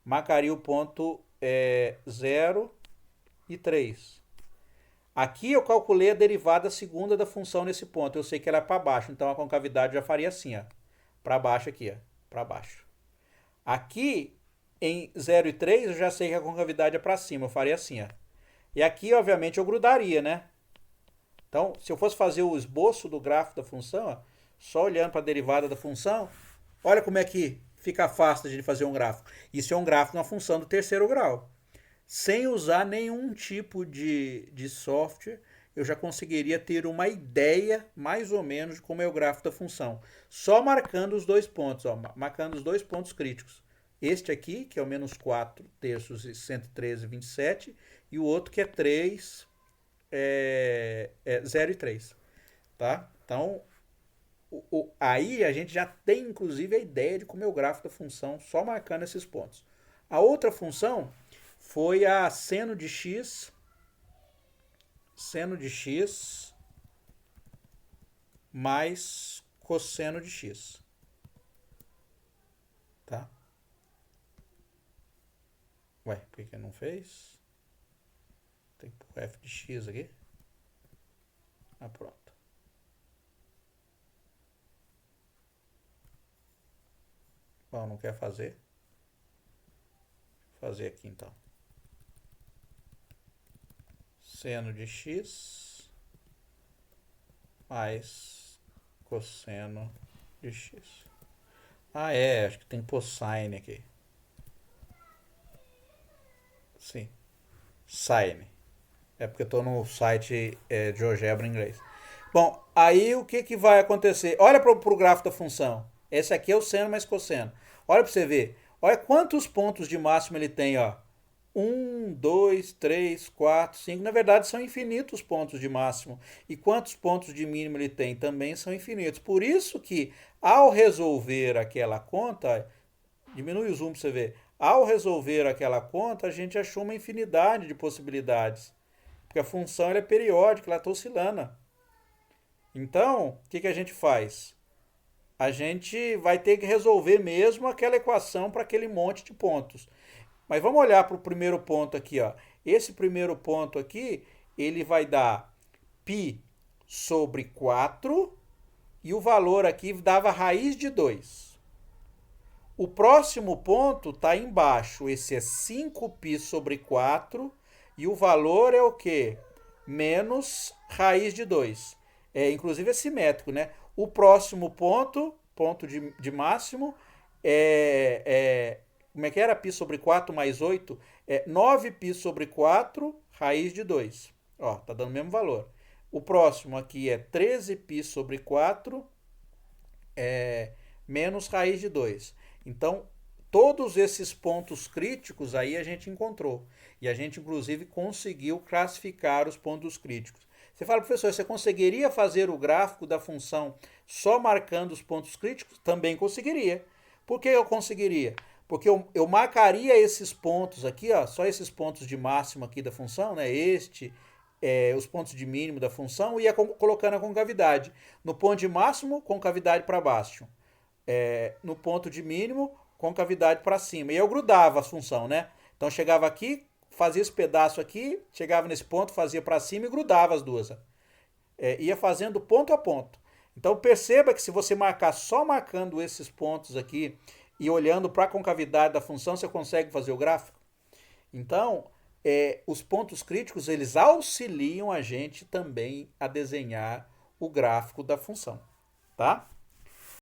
Marcaria o ponto 0 e 3. Aqui eu calculei a derivada segunda da função nesse ponto. Eu sei que ela é para baixo, então a concavidade já faria assim, ó. Para baixo aqui, ó. Para baixo. Aqui, em 0 e 3, eu já sei que a concavidade é para cima. Eu faria assim, ó. E aqui, obviamente, eu grudaria, né? Então, se eu fosse fazer o esboço do gráfico da função, ó, só olhando para a derivada da função, olha como é que fica fácil de fazer um gráfico. Isso é um gráfico de uma função do terceiro grau. Sem usar nenhum tipo de software, eu já conseguiria ter uma ideia, mais ou menos, de como é o gráfico da função. Só marcando os dois pontos, ó, marcando os dois pontos críticos. Este aqui, que é o menos 4 terços e 113,27, e o outro que é 3, 0 e 3. Tá? Então, aí a gente já tem, inclusive, a ideia de como é o gráfico da função, só marcando esses pontos. A outra função foi a seno de x mais cosseno de x. Tá? Ué, por que não fez? Tem que pôr f de x aqui. Ah, pronto. Bom, não quer fazer. Vou fazer aqui então. Seno de x mais cosseno de x. Ah, acho que tem que pôr sine aqui. Sim, sine. É porque eu estou no site de GeoGebra em inglês. Bom, aí o que vai acontecer? Olha para o gráfico da função. Esse aqui é o seno mais cosseno. Olha para você ver. Olha quantos pontos de máximo ele tem, ó. 1, 2, 3, 4, 5. Na verdade, são infinitos pontos de máximo. E quantos pontos de mínimo ele tem? Também são infinitos. Por isso que, ao resolver aquela conta, diminui o zoom para você ver. Ao resolver aquela conta, a gente achou uma infinidade de possibilidades. Porque a função ela é periódica, ela está oscilando. Então, o que a gente faz? A gente vai ter que resolver mesmo aquela equação para aquele monte de pontos. Mas vamos olhar para o primeiro ponto aqui, ó. Esse primeiro ponto aqui, ele vai dar π sobre 4 e o valor aqui dava raiz de 2. O próximo ponto está embaixo, esse é 5π sobre 4 e o valor é o quê? Menos raiz de 2. Inclusive é simétrico, né? O próximo ponto de máximo, como é que era? π sobre 4 mais 8 é 9π sobre 4, raiz de 2. Ó, tá dando o mesmo valor. O próximo aqui é 13π sobre 4, menos raiz de 2. Então, todos esses pontos críticos aí a gente encontrou. E a gente, inclusive, conseguiu classificar os pontos críticos. Você fala, professor, você conseguiria fazer o gráfico da função só marcando os pontos críticos? Também conseguiria. Por que eu conseguiria? Porque eu marcaria esses pontos aqui, ó, só esses pontos de máximo aqui da função, né? Os pontos de mínimo da função, e ia colocando a concavidade. No ponto de máximo, concavidade para baixo. No ponto de mínimo, concavidade para cima. E eu grudava a função, né? Então chegava aqui, fazia esse pedaço aqui, chegava nesse ponto, fazia para cima e grudava as duas. Ia fazendo ponto a ponto. Então perceba que se você marcar só marcando esses pontos aqui e olhando para a concavidade da função, você consegue fazer o gráfico. Então, os pontos críticos, eles auxiliam a gente também a desenhar o gráfico da função, tá?